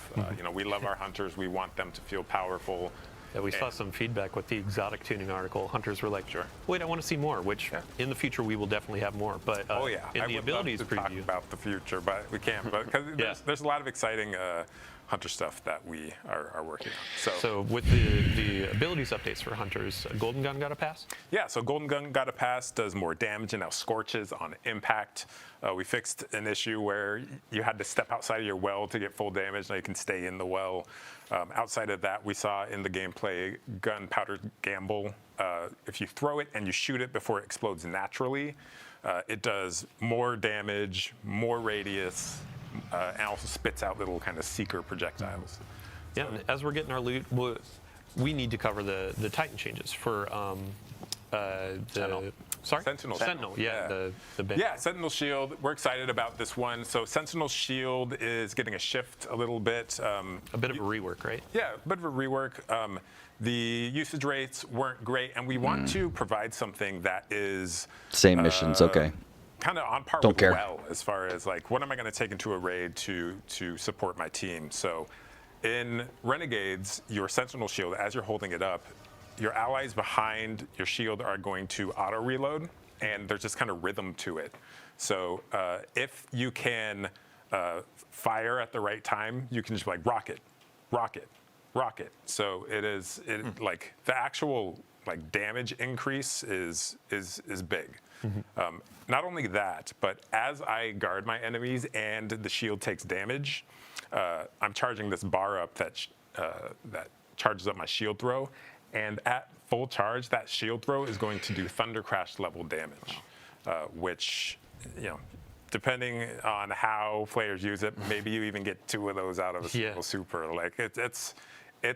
S17: We love our hunters. We want them to feel powerful.
S6: Yeah, we saw some feedback with the exotic tuning article. Hunters were like,
S17: sure,
S6: wait, I want to see more, which in the future we will definitely have more. But in the abilities
S17: love to talk
S6: preview.
S17: about the future, but we can't. But because there's a lot of exciting hunter stuff that we are working on.
S6: So with the abilities updates for hunters, Golden Gun got a pass?
S17: Yeah, so Golden Gun got a pass, does more damage, and now scorches on impact. We fixed an issue where you had to step outside of your well to get full damage. Now you can stay in the well. Outside of that, we saw in the gameplay gunpowder gamble. If you throw it and you shoot it before it explodes naturally, it does more damage, more radius, and also spits out little kind of seeker projectiles.
S6: Yeah, and as we're getting our loot, we need to cover the Titan changes for Sentinel. Yeah, the band.
S17: Yeah, Sentinel Shield. We're excited about this one. So Sentinel Shield is getting a shift a little bit.
S6: A bit of a rework, right?
S17: Yeah, a bit of a rework. The usage rates weren't great, and we want to provide something that is
S1: same missions. Okay.
S17: Kind of on par
S1: Don't
S17: with
S1: care.
S17: well, as far as like what am I going to take into a raid to support my team. So in Renegades, your Sentinel Shield, as you're holding it up, your allies behind your shield are going to auto reload, and there's just kind of rhythm to it. So if you can fire at the right time, you can just be like rocket, rocket, rocket. So it is like the actual like damage increase is big. Not only that, but as I guard my enemies and the shield takes damage, I'm charging this bar up that charges up my shield throw. And at full charge, that shield throw is going to do Thunder Crash level damage, which, depending on how players use it, maybe you even get 2 of those out of a single super. Like it's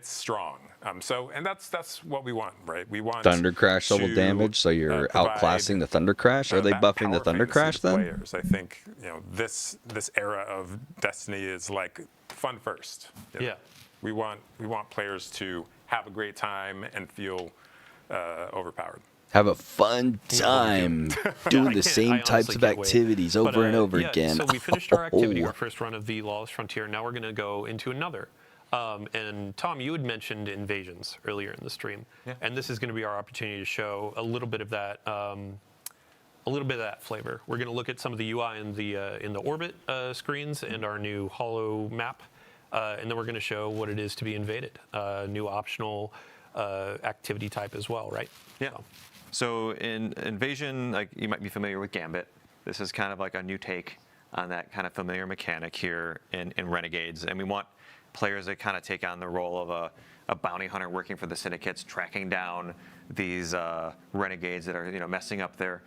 S17: strong. And that's what we want, right? We want
S1: Thunder Crash level damage, so you're outclassing the Thunder Crash. Are they buffing the Thunder Crash then?
S17: Players. I think this era of Destiny is like fun first.
S6: Yeah.
S17: We want players to have a great time and feel overpowered.
S1: have a fun time doing the same types of activities over and over again.
S6: So we finished our activity, our first run of the Lawless Frontier. Now we're going to go into another. And Tom, you had mentioned invasions earlier in the stream, and this is going to be our opportunity to show a little bit of that, flavor. We're going to look at some of the UI in the orbit screens and our new holo map, and then we're going to show what it is to be invaded, new optional activity type as well, right?
S18: Yeah. So in Invasion, like you might be familiar with Gambit. This is kind of like a new take on that kind of familiar mechanic here in Renegades, and we want players that kind of take on the role of a bounty hunter working for the syndicates, tracking down these renegades that are messing up their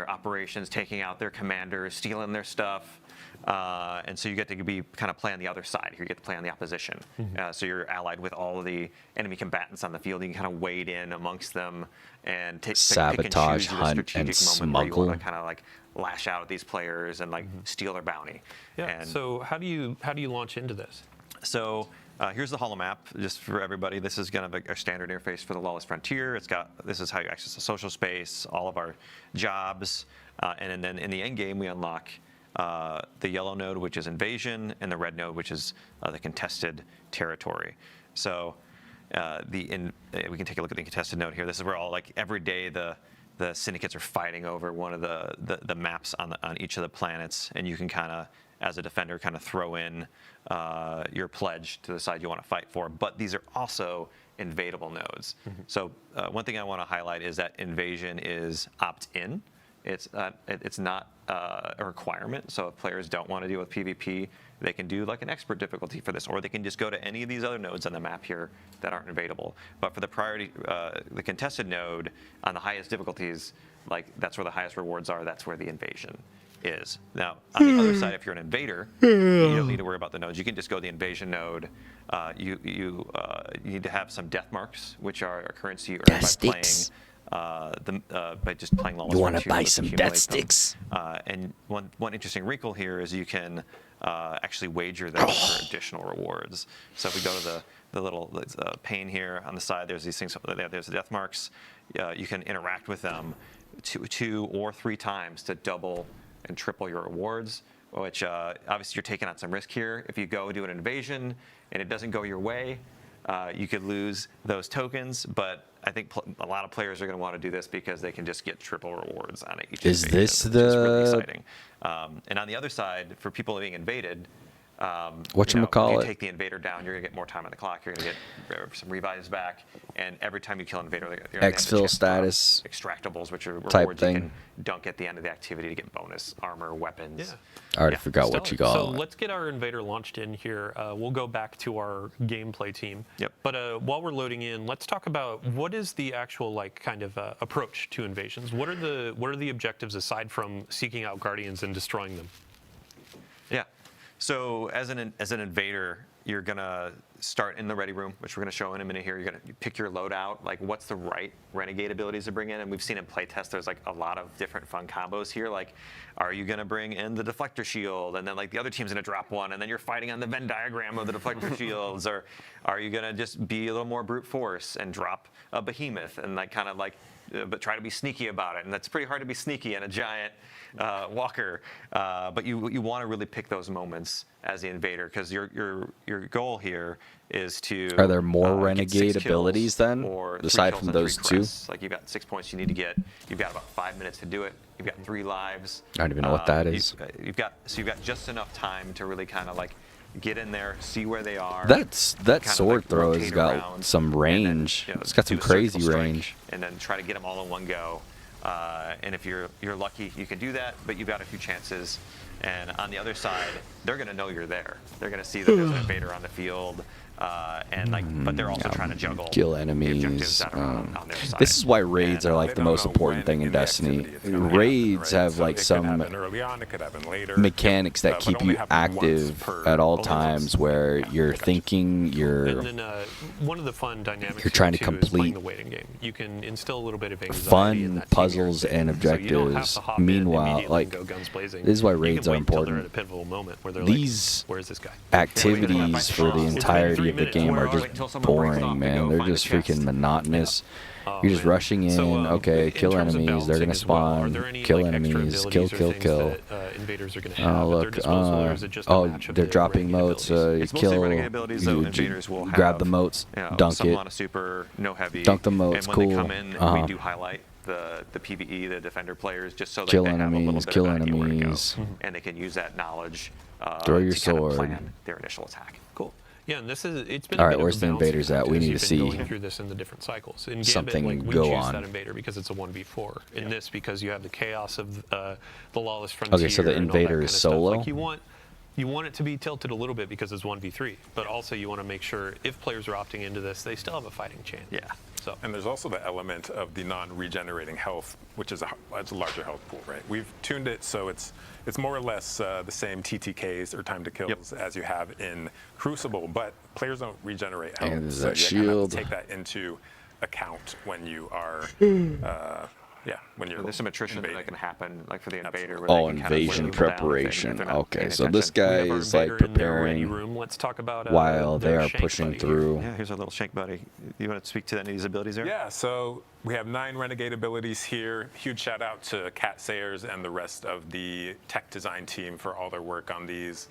S18: operations, taking out their commanders, stealing their stuff. And so you get to be kind of play on the other side. You get to play on the opposition. So you're allied with all of the enemy combatants on the field. You can kind of wade in amongst them and
S1: sabotage,
S18: pick and choose
S1: hunt,
S18: the strategic
S1: and
S18: moment
S1: smuggle.
S18: where you want to kind of like lash out at these players and like steal their bounty.
S6: Yeah.
S18: And
S6: So how do you launch into this?
S18: so here's the holo map, just for everybody. This is kind of a standard interface for the Lawless Frontier. This is how you access the social space, all of our jobs, and then in the end game we unlock the yellow node, which is invasion, and the red node, which is the contested territory. So we can take a look at the contested node here. This is where all every day the syndicates are fighting over one of the maps on each of the planets, and you can kind of, as a defender, kind of throw in your pledge to the side you want to fight for. But these are also invadable nodes. So one thing I want to highlight is that invasion is opt-in. It's not a requirement. So if players don't want to deal with PvP, they can do like an expert difficulty for this, or they can just go to any of these other nodes on the map here that aren't invadable. But for the priority, the contested node on the highest difficulties, that's where the highest rewards are. That's where the invasion is. Now, on the other side, if you're an invader, you don't need to worry about the nodes. You can just go to the invasion node. You need to have some death marks, which are a currency you earn by playing. By just playing Lawless
S1: You want to
S18: Frontier,
S1: buy
S18: let's
S1: some
S18: accumulate
S1: death sticks?
S18: And one interesting wrinkle here is you can actually wager them for additional rewards. So if we go to the little pane here on the side, there's these things. There's the death marks. You can interact with them two or three times to double and triple your rewards, which obviously you're taking on some risk here. If you go do an invasion and it doesn't go your way, you could lose those tokens, but I think a lot of players are going to want to do this because they can just get triple rewards on each invasion,
S1: Is this
S18: which is really
S1: the
S18: exciting. And on the other side, for people being invaded,
S1: Whatchamacallit?
S18: if you take the invader down, you're going to get more time on the clock. You're going to get some revives back, and every time you kill an invader, you're going to
S1: exfil status
S18: extractables, which are
S1: type
S18: rewards
S1: thing.
S18: you can dunk at the end of the activity to get bonus armor, weapons.
S1: I already forgot what you got.
S6: So let's get our invader launched in here. We'll go back to our gameplay team. But while we're loading in, let's talk about what is the actual kind of approach to invasions. What are the objectives aside from seeking out guardians and destroying them?
S18: Yeah. So as an invader, you're gonna start in the ready room, which we're gonna show in a minute here. You're gonna pick your loadout, like what's the right renegade abilities to bring in, and we've seen in playtest there's a lot of different fun combos here. Like, are you gonna bring in the deflector shield, and then the other team's gonna drop one, and then you're fighting on the Venn diagram of the deflector shields, or are you gonna just be a little more brute force and drop a behemoth and but try to be sneaky about it? And that's pretty hard to be sneaky in a giant walker, but you want to really pick those moments as the invader, because your goal here is to.
S1: Are there more
S18: get
S1: renegade
S18: 6
S1: abilities
S18: kills
S1: then,
S18: or 3
S1: aside
S18: kills
S1: from
S18: and 3
S1: those two?
S18: crests. You've got 6 points you need to get. You've got about 5 minutes to do it. You've got 3 lives.
S1: I don't even know what that is.
S18: You've got just enough time to really kind of get in there, see where they are.
S1: That sword throw has
S18: rotate
S1: got
S18: around,
S1: some range.
S18: and then,
S1: It's got some
S18: do a surgical
S1: crazy
S18: strike,
S1: range.
S18: and then try to get them all in one go. And if you're lucky, you can do that, but you've got a few chances. And on the other side, they're going to know you're there. They're going to see that there's an invader on the field, but they're also trying to juggle
S1: Kill
S18: the
S1: enemies.
S18: objectives that are on their side.
S1: This is why raids are the most important thing in Destiny. Raids have some mechanics that keep you active at all times, where you're thinking,
S6: And then one of the fun dynamics
S1: you're trying to
S6: here, too, is playing
S1: complete
S6: the waiting game. You can instill a little bit of anxiety in
S1: fun
S6: that
S1: puzzles and
S6: so you don't have
S1: objectives.
S6: to hop in
S1: Meanwhile,
S6: immediately and go guns blazing.
S1: this is why
S6: You
S1: raids
S6: can
S1: are
S6: wait until they're
S1: important.
S6: at a pivotal moment where they're
S1: These
S6: where's this guy?
S1: activities for the entirety of the game are just boring, man. They're just freaking monotonous. You're just rushing in. Okay,
S6: in
S1: kill
S6: terms of
S1: enemies. They're
S6: balancing
S1: gonna
S6: as well, are
S1: spawn.
S6: there any,
S1: Kill
S6: like, extra
S1: enemies. Kill,
S6: abilities or
S1: kill,
S6: things
S1: kill.
S6: that, invaders are going to have
S1: Oh
S6: at their
S1: look.
S6: disposal, or is it just a
S1: Oh,
S6: match of
S1: they're
S6: the
S1: dropping
S6: renegade
S1: motes.
S6: abilities?
S1: You
S18: It's mostly
S1: kill.
S18: renegade abilities, though. Invaders will
S1: grab
S18: have,
S1: the motes.
S18: you know,
S1: Dunk
S18: some
S1: it.
S18: on a super, no heavy.
S1: Dunk the motes.
S18: And when
S1: Cool.
S18: they come in, we do highlight the PvE, the defender players, just so that
S1: Kill
S18: they have a little
S1: enemies.
S18: bit
S1: Kill
S18: of idea where to go,
S1: enemies.
S18: and they can use that knowledge
S1: Throw your
S18: to kind of
S1: sword.
S18: plan their initial attack.
S6: Cool. Yeah, and it's been
S1: All
S6: a
S1: right,
S6: bit
S1: where's
S6: of
S1: the
S6: a balancing
S1: invaders at?
S6: act
S1: We
S6: as
S1: need
S6: you've
S1: to
S6: been
S1: see
S6: going through this in the different cycles. In Gambit,
S1: something
S6: like, we
S1: go
S6: choose
S1: on.
S6: that invader because it's a 1v4. In this, because you have the chaos of the lawless frontier.
S1: Okay, so the
S6: and all that
S1: invader
S6: kind
S1: is
S6: of stuff.
S1: solo?
S6: Like you want it to be tilted a little bit because it's 1v3, but also you want to make sure if players are opting into this, they still have a fighting chance.
S18: Yeah.
S6: So.
S17: And there's also the element of the non-regenerating health, which is it's a larger health pool, right? We've tuned it so it's more or less the same TTKs or time to kills as you have in Crucible, but players don't regenerate health.
S1: And there's
S17: so
S1: that
S17: you kind of have
S1: shield.
S17: to take that into account when you are, when you're
S18: There's some attrition that can happen, like for the invader. Where
S1: Oh,
S18: they can kind of
S1: invasion
S18: whittle them down
S1: preparation.
S18: if they're not
S1: Okay,
S18: paying
S1: so this
S18: attention.
S1: guy
S6: We have our
S1: is like
S6: invader in their ready
S1: preparing
S6: room. Let's talk about
S1: while they
S6: their
S1: are
S6: shank
S1: pushing
S6: buddy
S1: through.
S18: Yeah, here's our little shank buddy. You want to speak to any of these abilities there?
S17: Yeah, so we have 9 renegade abilities here. Huge shout out to Cat Sayers and the rest of the tech design team for all their work on these.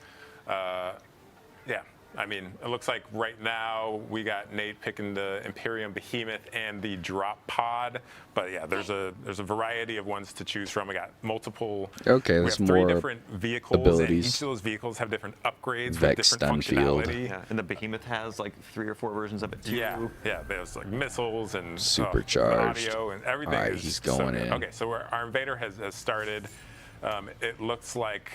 S17: Yeah, I mean, it looks like right now we got Nate picking the Imperium Behemoth and the Drop Pod, but yeah, there's a variety of ones to choose from. We got multiple.
S1: Okay,
S17: we
S1: there's
S17: have 3
S1: more
S17: different vehicles,
S1: abilities.
S17: and each of those vehicles have different upgrades
S1: Vex
S17: with different
S1: Stunfield.
S17: functionality.
S18: Yeah, and the Behemoth has like 3 or 4 versions of it too.
S17: Yeah, there's like missiles and
S1: Supercharged.
S17: audio and everything.
S1: All right,
S17: is
S1: he's
S17: so
S1: going
S17: good.
S1: in.
S17: Okay, so our invader has started. It looks like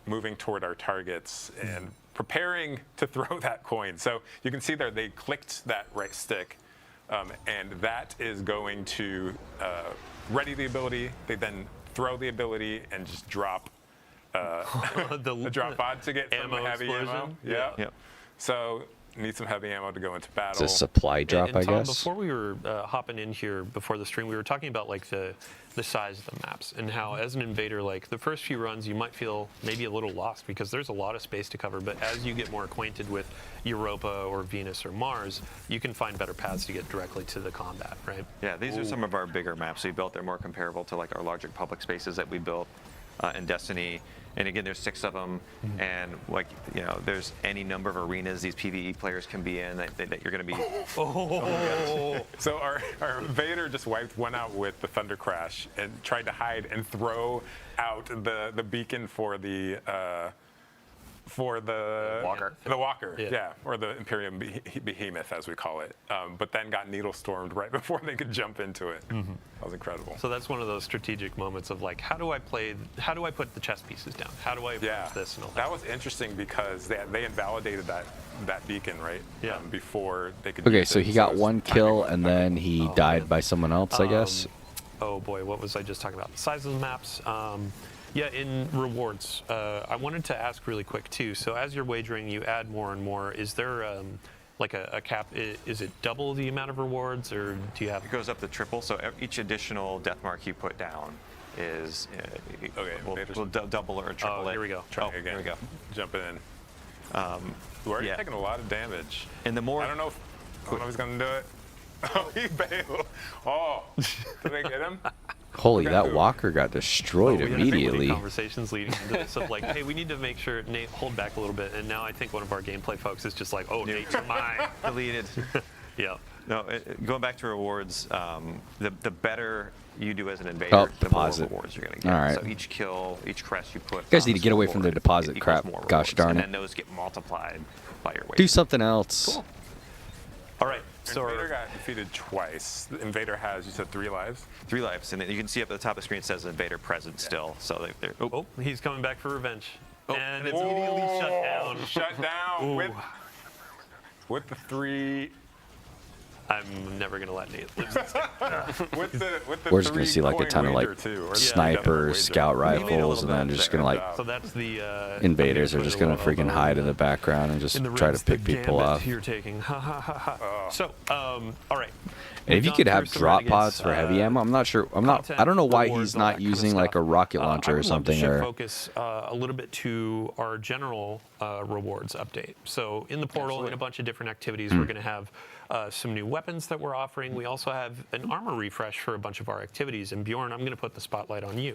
S17: moving toward our targets and preparing to throw that coin. So you can see there they clicked that right stick, and that is going to ready the ability. They then throw the ability and just drop the drop pod to get some
S6: ammo
S17: heavy ammo.
S6: explosion?
S17: Yeah.
S18: Yep.
S17: So need some heavy ammo to go into battle.
S1: It's a supply drop,
S6: and
S1: I
S6: Tom,
S1: guess.
S6: before we were hopping in here before the stream, we were talking about like the size of the maps and how as an invader, like the first few runs, you might feel maybe a little lost because there's a lot of space to cover. But as you get more acquainted with Europa or Venus or Mars, you can find better paths to get directly to the combat, right?
S18: Yeah, these are some of our bigger maps we built. They're more comparable to like our larger public spaces that we built in Destiny. And again, there's 6 of them, and like there's any number of arenas these PvE players can be in that you're going to be.
S17: So our invader just wiped one out with the Thunder Crash and tried to hide and throw out the beacon for the
S19: Walker.
S17: The Walker,
S6: Yeah.
S17: or the Imperium Behemoth as we call it. But then got needle stormed right before they could jump into it. That was incredible.
S6: So that's one of those strategic moments of like, how do I put the chess pieces down? How do I approach this and all that?
S17: That was interesting because they invalidated that beacon, right?
S6: Yeah.
S17: Before they could.
S1: Okay,
S17: use
S1: so
S17: it.
S1: he got
S17: it was
S1: one kill and then he died by someone else, I guess.
S6: Oh boy, what was I just talking about? The size of the maps. Yeah, in rewards, I wanted to ask really quick too. So as you're wagering, you add more and more. Is there like a cap? Is it double the amount of rewards, or do you have?
S18: It goes up to triple. So each additional death mark you put down is
S17: okay.
S18: We'll double or triple it.
S6: Here we go.
S17: Trying again.
S18: Here we go.
S17: Jumping in. We're already taking a lot of damage.
S18: And the more
S17: I don't know if he's gonna do it. Oh, he bailed. Oh, did they get him?
S1: Holy, that walker got destroyed
S6: We had
S1: immediately.
S6: conversations leading into this of like, hey, we need to make sure Nate hold back a little bit. And now I think one of our gameplay folks is just like, oh, Nate, you're mine.
S18: Deleted.
S6: Yeah.
S18: No, going back to rewards, the better you do as an invader, the
S1: deposit.
S18: more rewards you're going to get.
S1: All right.
S18: So each kill, each crest you put.
S1: You guys
S18: on
S1: need to get away from the
S18: scoreboard,
S1: deposit
S18: it equals
S1: crap.
S18: more
S1: Gosh
S18: rewards,
S1: darn
S18: and
S1: it.
S18: then those get multiplied by your weight.
S1: Do something else.
S18: Cool.
S6: All right. So
S17: Invader got defeated twice. The Invader has, you said, 3 lives?
S18: 3 lives, and then you can see up at the top of the screen it says Invader present still. So they're
S6: Oh, he's coming back for revenge. And it's immediately shut down.
S17: Shut down with the 3.
S6: I'm never gonna let Nate lose this game.
S17: with the
S1: We're just gonna see like a ton of like snipers, scout rifles, and then just gonna like
S6: So that's the
S1: invaders are just gonna freaking hide in the background and just
S6: in the
S1: try to
S6: ribs, the
S1: pick people
S6: gambit
S1: off.
S6: You're taking. Ha ha ha ha. So, all right.
S1: And if you
S6: We've
S1: could
S6: gone
S1: have
S6: through some
S1: drop
S6: Renegades,
S1: pods for heavy ammo, I'm not sure. I don't know why he's not using like a rocket launcher
S6: I
S1: or
S6: would love to
S1: something.
S6: shift
S1: Or
S6: focus a little bit to our general rewards update. So in the portal, in a bunch of different activities, we're going to have some new weapons that we're offering. We also have an armor refresh for a bunch of our activities. And Bjorn, I'm going to put the spotlight on you.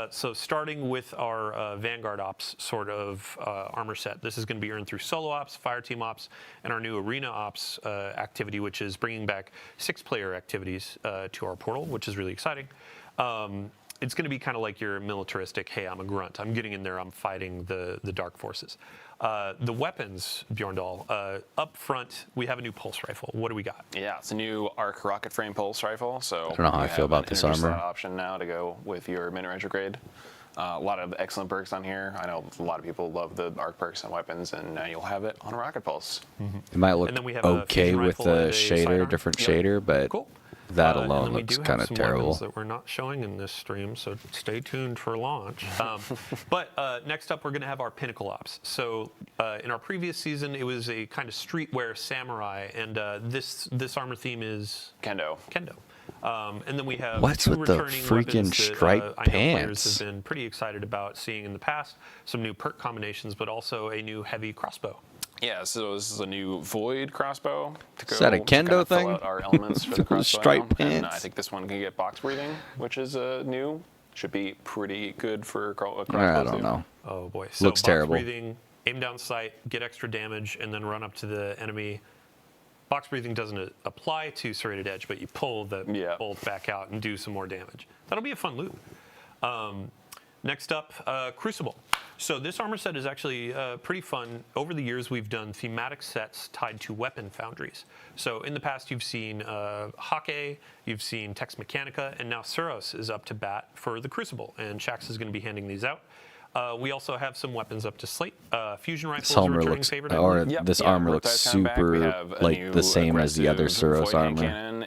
S6: So starting with our Vanguard Ops sort of armor set, this is going to be earned through Solo Ops, Fireteam Ops, and our new Arena Ops activity, which is bringing back 6-player activities to our portal, which is really exciting. It's going to be kind of like your militaristic, hey, I'm a grunt. I'm getting in there. I'm fighting the dark forces. The weapons, Bjorndal, up front, we have a new pulse rifle. What do we got?
S19: Yeah, it's a new arc rocket frame pulse rifle. So
S1: I don't know how I feel about this armor.
S19: Option now to go with your min retrograde. A lot of excellent perks on here. I know a lot of people love the arc perks and weapons, and now you'll have it on a rocket pulse.
S1: It might look okay with the shader, different shader, but that alone looks kind of terrible.
S6: That we're not showing in this stream, so stay tuned for launch. But next up, we're going to have our Pinnacle Ops. So in our previous season, it was a kind of streetwear samurai, and this armor theme is
S19: Kendo.
S6: And then we have
S1: what's with the freaking striped
S6: I know
S1: pants?
S6: Players have been pretty excited about seeing in the past. Some new perk combinations, but also a new heavy crossbow.
S19: Yeah, so this is a new Void crossbow to go.
S1: Is that a Kendo thing?
S19: Fill out our elements for the crossbow.
S1: Striped pants.
S19: And I think this one can get box breathing, which is new. Should be pretty good for a crossbow.
S1: I don't know.
S6: Oh boy, so
S1: looks
S6: box
S1: terrible.
S6: Breathing, aim down sight, get extra damage, and then run up to the enemy. Box breathing doesn't apply to serrated edge, but you pull the bolt back out and do some more damage. That'll be a fun loot. Next up, Crucible. So this armor set is actually pretty fun. Over the years, we've done thematic sets tied to weapon foundries. So in the past, you've seen Hake, you've seen Tex Mechanica, and now Suros is up to bat for the Crucible, and Shax is going to be handing these out. We also have some weapons up to slate. Fusion rifles,
S1: This armor
S6: returning
S1: looks,
S6: favorite.
S1: this armor looks super like the same as the other Suros armor,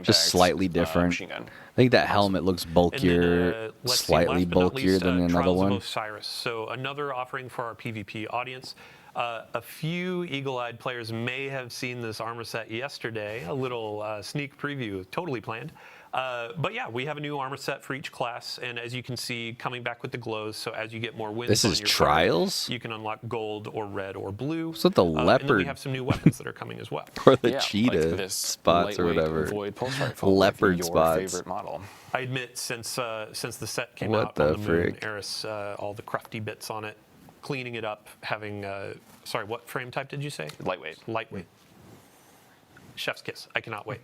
S1: just slightly different. I think that helmet looks bulkier, slightly bulkier than another one.
S6: Of Osiris. So another offering for our PvP audience. A few eagle-eyed players may have seen this armor set yesterday. A little sneak preview, totally planned. But yeah, we have a new armor set for each class, and as you can see, coming back with the glows, so as you get more wins
S1: This
S6: on
S1: is
S6: your
S1: trials?
S6: card, you can unlock gold or red or blue.
S1: So the
S6: And then we
S1: leopard
S6: have some new weapons that are coming as well.
S1: or the cheetah spots or whatever. Leopard spots.
S19: Favorite model.
S6: I admit, since the set came
S1: What
S6: out
S1: the
S6: on the Moon,
S1: frick?
S6: Eris, all the crufty bits on it, cleaning it up, having, sorry, what frame type did you say? Lightweight. Chef's kiss. I cannot wait.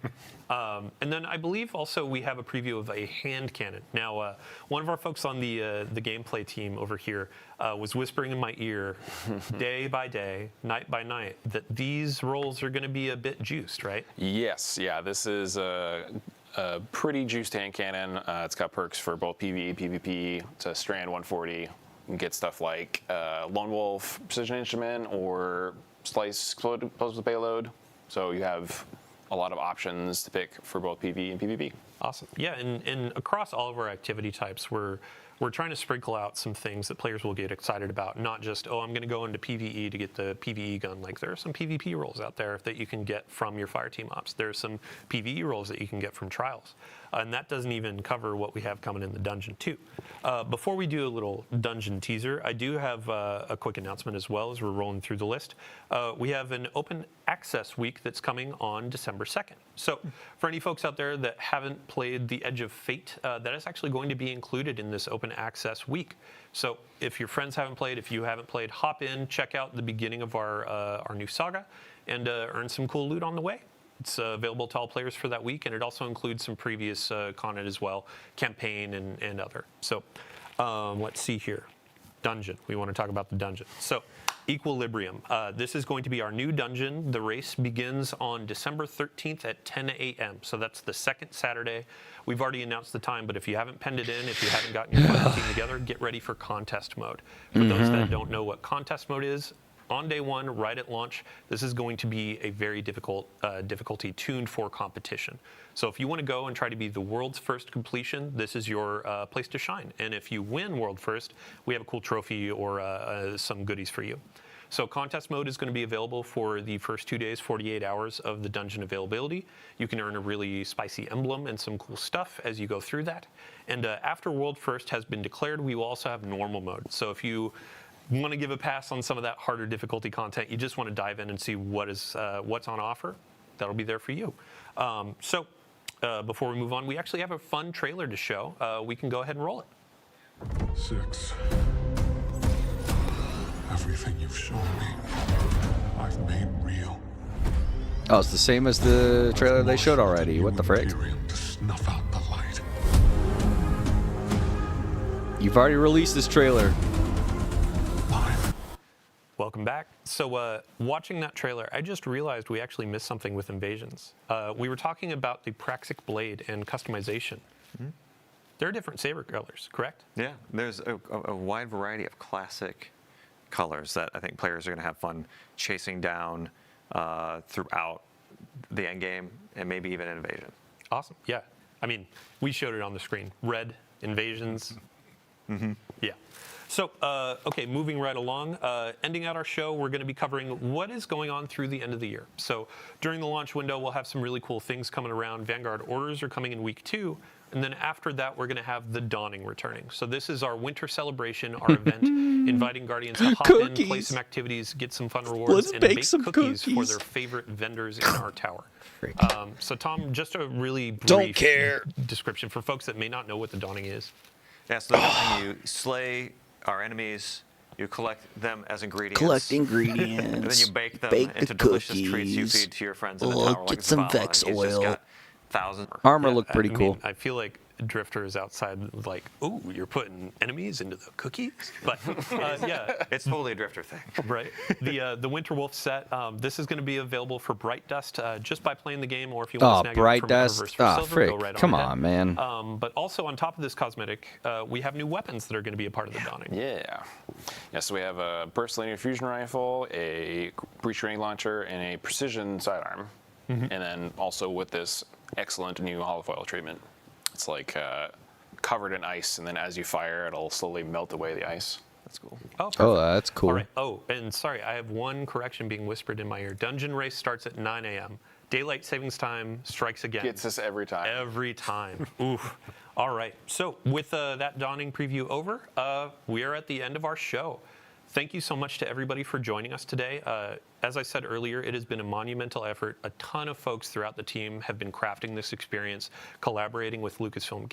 S6: And then I believe also we have a preview of a hand cannon. Now, one of our folks on the gameplay team over here was whispering in my ear day by day, night by night, that these rolls are going to be a bit juiced, right?
S19: Yes, yeah, this is a pretty juiced hand cannon. It's got perks for both PvE, PvP. It's a Strand 140. You can get stuff like Lone Wolf, Precision Instrument, or Slice Explosive Payload. So you have a lot of options to pick for both PvE and PvP.
S6: Awesome. Yeah, and across all of our activity types, we're trying to sprinkle out some things that players will get excited about, not just, oh, I'm going to go into PvE to get the PvE gun. Like, there are some PvP roles out there that you can get from your Fireteam Ops. There are some PvE roles that you can get from Trials. And that doesn't even cover what we have coming in the dungeon, too. Before we do a little dungeon teaser, I do have a quick announcement as well as we're rolling through the list. We have an open access week that's coming on December 2nd. So for any folks out there that haven't played The Edge of Fate, that is actually going to be included in this open access week. So if your friends haven't played, if you haven't played, hop in, check out the beginning of our new saga, and earn some cool loot on the way. It's available to all players for that week, and it also includes some previous content as well, campaign and other. So let's see here. Dungeon. We want to talk about the dungeon. So Equilibrium. This is going to be our new dungeon. The race begins on December 13th at 10 a.m. So that's the second Saturday. We've already announced the time, but if you haven't penned it in, if you haven't gotten your fire team together, get ready for contest mode. For those that don't know what contest mode is, on day one, right at launch, this is going to be a very difficult difficulty tuned for competition. So if you want to go and try to be the world's first completion, this is your place to shine. And if you win world first, we have a cool trophy or some goodies for you. So contest mode is going to be available for the first 2 days, 48 hours of the dungeon availability. You can earn a really spicy emblem and some cool stuff as you go through that. And after world first has been declared, we will also have normal mode. So if you want to give a pass on some of that harder difficulty content, you just want to dive in and see what's on offer, that'll be there for you. Before we move on, we actually have a fun trailer to show. We can go ahead and roll it.
S2: 6. Everything you've shown me, I've made real.
S1: Oh, it's the same as the trailer they showed already. What the frick?
S2: To snuff out the light.
S1: You've already released this trailer.
S6: Welcome back. So watching that trailer, I just realized we actually missed something with Invasions. We were talking about the Praxic blade and customization.
S18: Mm-hmm.
S6: There are different saber colors, correct?
S18: Yeah, there's a wide variety of classic colors that I think players are going to have fun chasing down throughout the end game and maybe even Invasion.
S6: Awesome. Yeah. I mean, we showed it on the screen. Red, Invasions.
S18: Mm-hmm.
S6: Yeah. So, okay, moving right along, ending out our show, we're going to be covering what is going on through the end of the year. So during the launch window, we'll have some really cool things coming around. Vanguard orders are coming in week 2. And then after that, we're going to have the Dawning returning. So this is our winter celebration, our event, inviting Guardians to hop in, play some activities, get some fun rewards, and bake some cookies for their favorite vendors in our tower. So Tom, just a really brief description for folks that may not know what the Dawning is.
S18: Yeah, so the Dawning, you slay our enemies, you collect them as ingredients.
S1: Collect ingredients.
S18: And then you bake them
S1: bake
S18: into
S1: the
S18: delicious treats you
S1: cookies.
S18: feed to your friends in the tower.
S1: Get some Vex oil.
S18: Thousands.
S1: Armor looked pretty cool.
S6: Mean, I feel like Drifter is outside like, ooh, you're putting enemies into the cookies? But yeah.
S18: It's totally a Drifter thing.
S6: Right. The Winter Wolf set, this is going to be available for Bright Dust just by playing the game, or if you want to snag
S1: Bright
S6: it from
S1: Dust.
S6: Eververse for Silver,
S1: Frick.
S6: go right
S1: Come
S6: on ahead.
S1: on, man.
S6: But also on top of this cosmetic, we have new weapons that are going to be a part of the Dawning.
S19: Yeah. So we have a burst linear fusion rifle, a breach range launcher, and a precision sidearm.
S6: Mm-hmm.
S19: And then also with this excellent new holofoil treatment. It's like covered in ice, and then as you fire, it'll slowly melt away the ice. That's cool.
S6: Oh, perfect.
S1: That's cool.
S6: All right. Oh, and sorry, I have one correction being whispered in my ear. Dungeon race starts at 9 a.m. Daylight savings time strikes again.
S19: Gets us every time.
S6: Every time. Oof. All right. So with that Dawning preview over, we are at the end of our show. Thank you so much to everybody for joining us today. As I said earlier, it has been a monumental effort. A ton of folks throughout the team have been crafting this experience, collaborating with Lucasfilm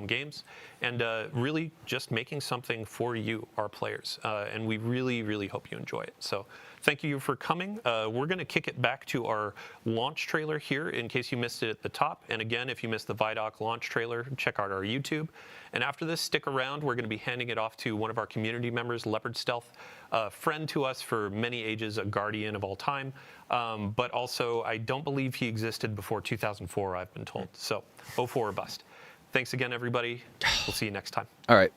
S6: Games, and really just making something for you, our players. And we really, really hope you enjoy it. So thank you for coming. We're going to kick it back to our launch trailer here in case you missed it at the top. And again, if you missed the Vidoc launch trailer, check out our YouTube. And after this, stick around. We're going to be handing it off to one of our community members, Leopard Stealth, a friend to us for many ages, a guardian of all time. But also, I don't believe he existed before 2004, I've been told. So 04 or bust. Thanks again, everybody. We'll see you next time.
S1: All right.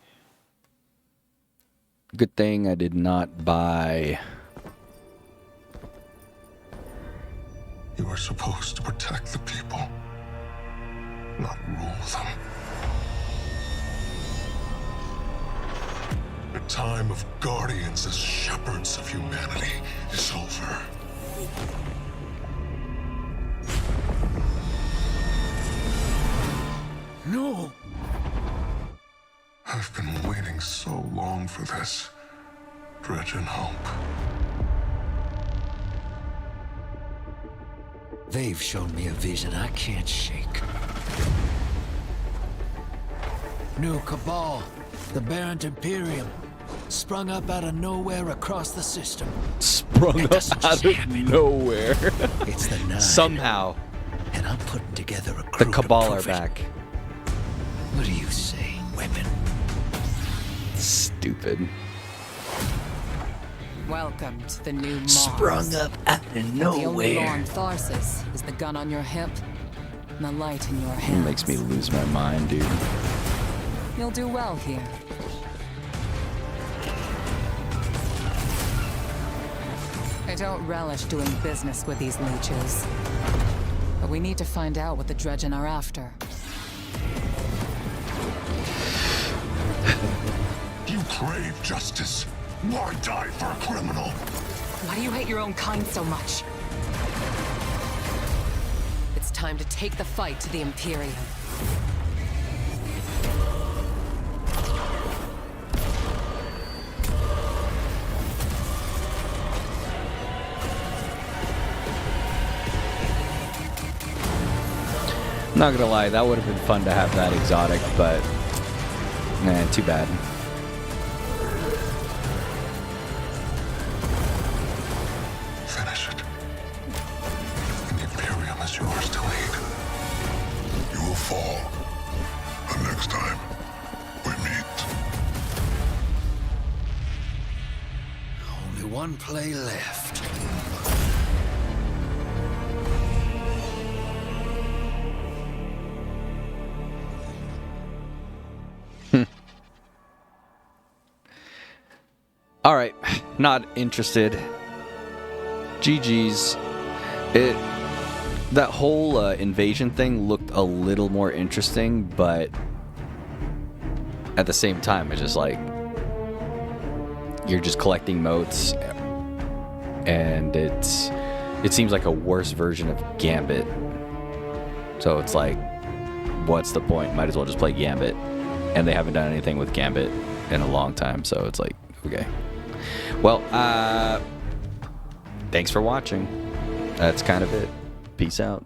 S1: Good thing I did not buy.
S2: You are supposed to protect the people, not rule them. The time of guardians as shepherds of humanity is over.
S3: No!
S2: I've been waiting so long for this. Dredge and hope.
S3: They've shown me a vision I can't shake. New Cabal, the Barrent Imperium, sprung up out of nowhere across the system.
S1: Sprung up out of nowhere.
S3: It's the 9.
S1: Somehow.
S3: And I'm putting together a crew
S1: The Cabal
S3: to
S1: are
S3: prove
S1: back.
S3: It. What do you say, weapon?
S1: Stupid.
S4: Welcome to the new Mars.
S3: Sprung up out of
S4: The only law
S3: nowhere.
S4: on Tharsis is the gun on your hip and the light in your
S1: It
S4: hand.
S1: makes me lose my mind, dude.
S4: You'll do well here. I don't relish doing business with these leeches. But we need to find out what the Dredgen are after.
S2: You crave justice. Why die for a criminal?
S5: Why do you hate your own kind so much?
S4: It's time to take the fight to the Imperium.
S1: Not gonna lie, that would have been fun to have that exotic, but man, too bad.
S2: Finish it. The Imperium is yours to lead. You will fall the next time we meet.
S3: Only one play left.
S1: All right, not interested. GG's. That whole invasion thing looked a little more interesting, but at the same time, it's just like you're just collecting motes, and it seems like a worse version of Gambit. So it's like, what's the point? Might as well just play Gambit, and they haven't done anything with Gambit in a long time. So it's like, okay. Well, thanks for watching. That's kind of it. Peace out.